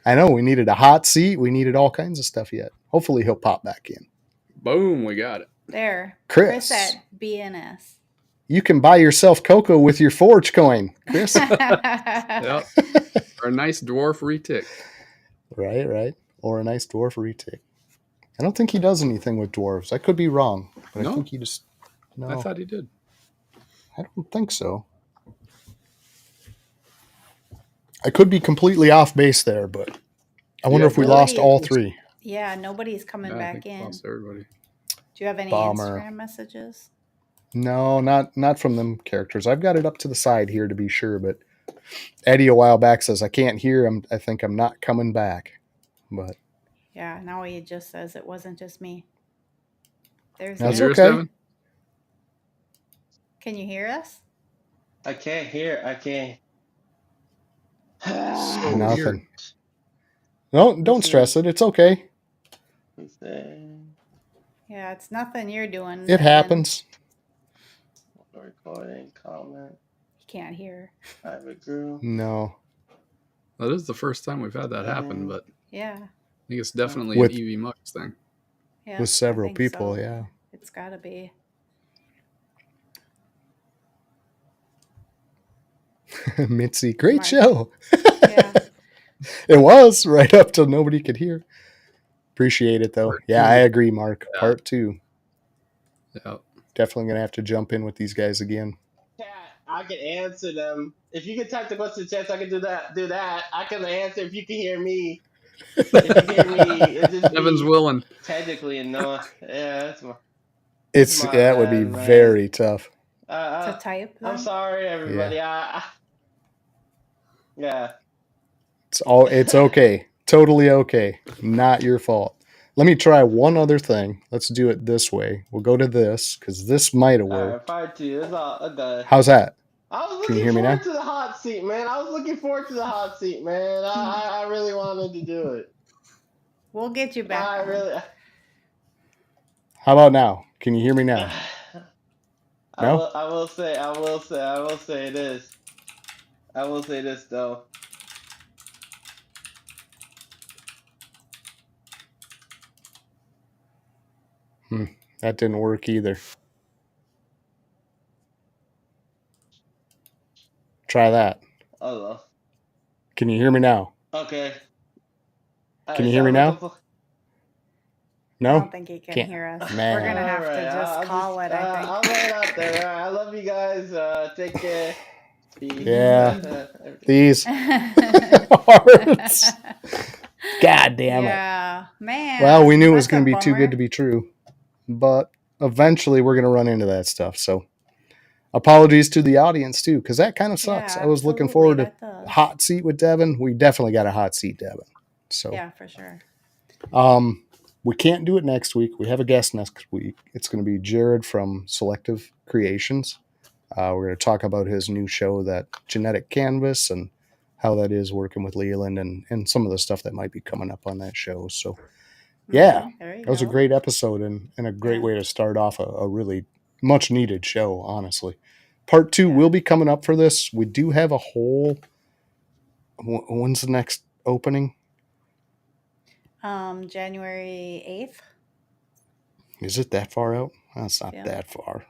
I know we needed a hot seat. We needed all kinds of stuff yet. Hopefully he'll pop back in. Boom, we got it. There. Chris at BNS. You can buy yourself Coco with your Forge coin, Chris. Yep. Or a nice dwarf retic. Right. Or a nice dwarf retic. I don't think he does anything with dwarves. I could be wrong, but No? I think he just no. I thought he did. I don't think so. I could be completely off base there, but I wonder if we lost all three. Yeah, nobody's coming Yeah, I back think we in. lost everybody. Do you have any Bummer. Instagram messages? No, not from them characters. I've got it up to the side here to be sure, but Eddie a while back says I can't hear him. I think I'm not coming back. But Yeah, now he just says it wasn't just me. There's that's Can you hear us, okay. Devin? Can you hear us? I can't hear. I can't. So Nothing. weird. No, don't stress it. It's okay. Yeah, it's nothing you're doing. It happens. Recording, comment. You can't hear. Private group. No. That is the first time we've had that happen, but Yeah. I think it's definitely With- an EV Mux thing. Yeah, With several I think people, so. yeah. It's gotta be. Mitzi, great Mark. show. Yeah. It was right up till nobody could hear. Appreciate it though. Part Yeah, two. I agree, Mark. Yeah. Part 2. Yeah. Definitely gonna have to jump in with these guys again. Chat, I can answer them. If you can type the question in the chat, I can do that. I can answer if you can hear me. If you hear me, it's just Devin's willing. technically and no. Yeah, that's my. It's My that would be bad, man. very tough. To type them? I'm sorry, everybody. Yeah. It's okay. Totally okay. Not your fault. Let me try one other thing. Let's do it this way. We'll go to this because this might have All right, worked. part 2. That's all. Okay. How's that? I was Can you looking hear me forward now? to the hot seat, man. I really wanted to do it. We'll get you back. I really. How about now? Can you hear me now? No? I will say this. I will say this though. That didn't work either. Try that. Oh, Can you hear me now? okay. Can you hear me now? No? I don't think he can hear us. Man. We're gonna have to just call it, I think. I'll lay it out there. All right, I love you guys. Take care. Peace. Yeah. These hearts. God damn it. Yeah, man. Well, we knew it was that's going a to be too bummer. good to be true, but eventually we're going to run into that stuff. So apologies to the audience too, because that kind of sucks. Yeah, I was looking absolutely, forward to that does. hot seat with Devin. We definitely got a hot seat, Devin. So Yeah, for sure. we can't do it next week. We have a guest next week. It's going to be Jared from Selective Creations. We're going to talk about his new show, that Genetic Canvas, and how that is working with Leland and some of the stuff that might be coming up on that show. So yeah, There you that was a go. great episode and a great way to start off a really much needed show, honestly. Part 2 will be coming up for this. We do have a whole, when's the next opening? January 8th. Is it that far out? That's not that far.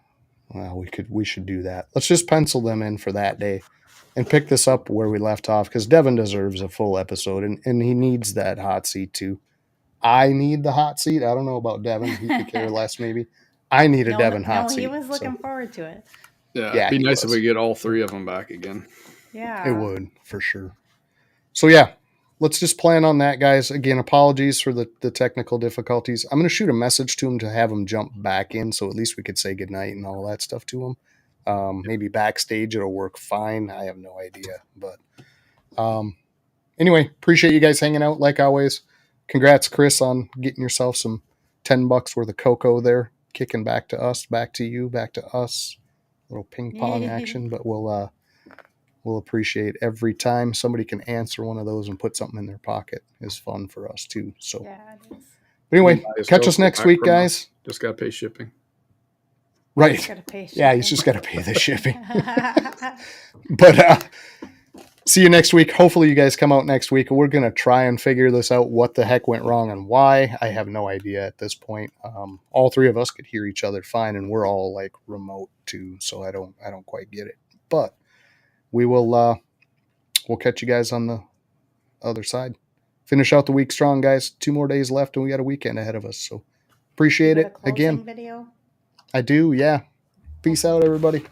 Well, we should do that. Let's just pencil them in for that day and pick this up where we left off, because Devin deserves a full episode and he needs that hot seat too. I need the hot seat. I don't know about Devin. He could care less maybe. I need a Devin hot seat. He was looking forward to it. Yeah, Yeah, it'd be he nice was. if we get all 3 of them back again. Yeah. It would, for sure. So yeah, let's just plan on that, guys. Again, apologies for the technical difficulties. I'm going to shoot a message to him to have him jump back in, so at least we could say goodnight and all that stuff to him. Maybe backstage it'll work fine. I have no idea. But anyway, appreciate you guys hanging out like always. Congrats, Chris, on getting yourself some $10 worth of Coco there, kicking back to us, back to you, back to us. Little ping pong action, but we'll appreciate every time somebody can answer one of those and put something in their pocket. Is fun for us too. So yeah, it is. But anyway, catch us next week, guys. Just got to pay shipping. Right. Just gotta pay yeah, he's just got to pay the shipping. But see you next week. Hopefully you guys come out next week. We're going to try and figure this out, what the heck went wrong and why. I have no idea at this point. All 3 of us could hear each other fine, and we're all like remote too, so I don't quite get it. But we will we'll catch you guys on the other side. finish out the week strong, guys. 2 more days left, and we got a weekend ahead of us. So appreciate You got it a closing again. video? I do, yeah. Peace out, everybody.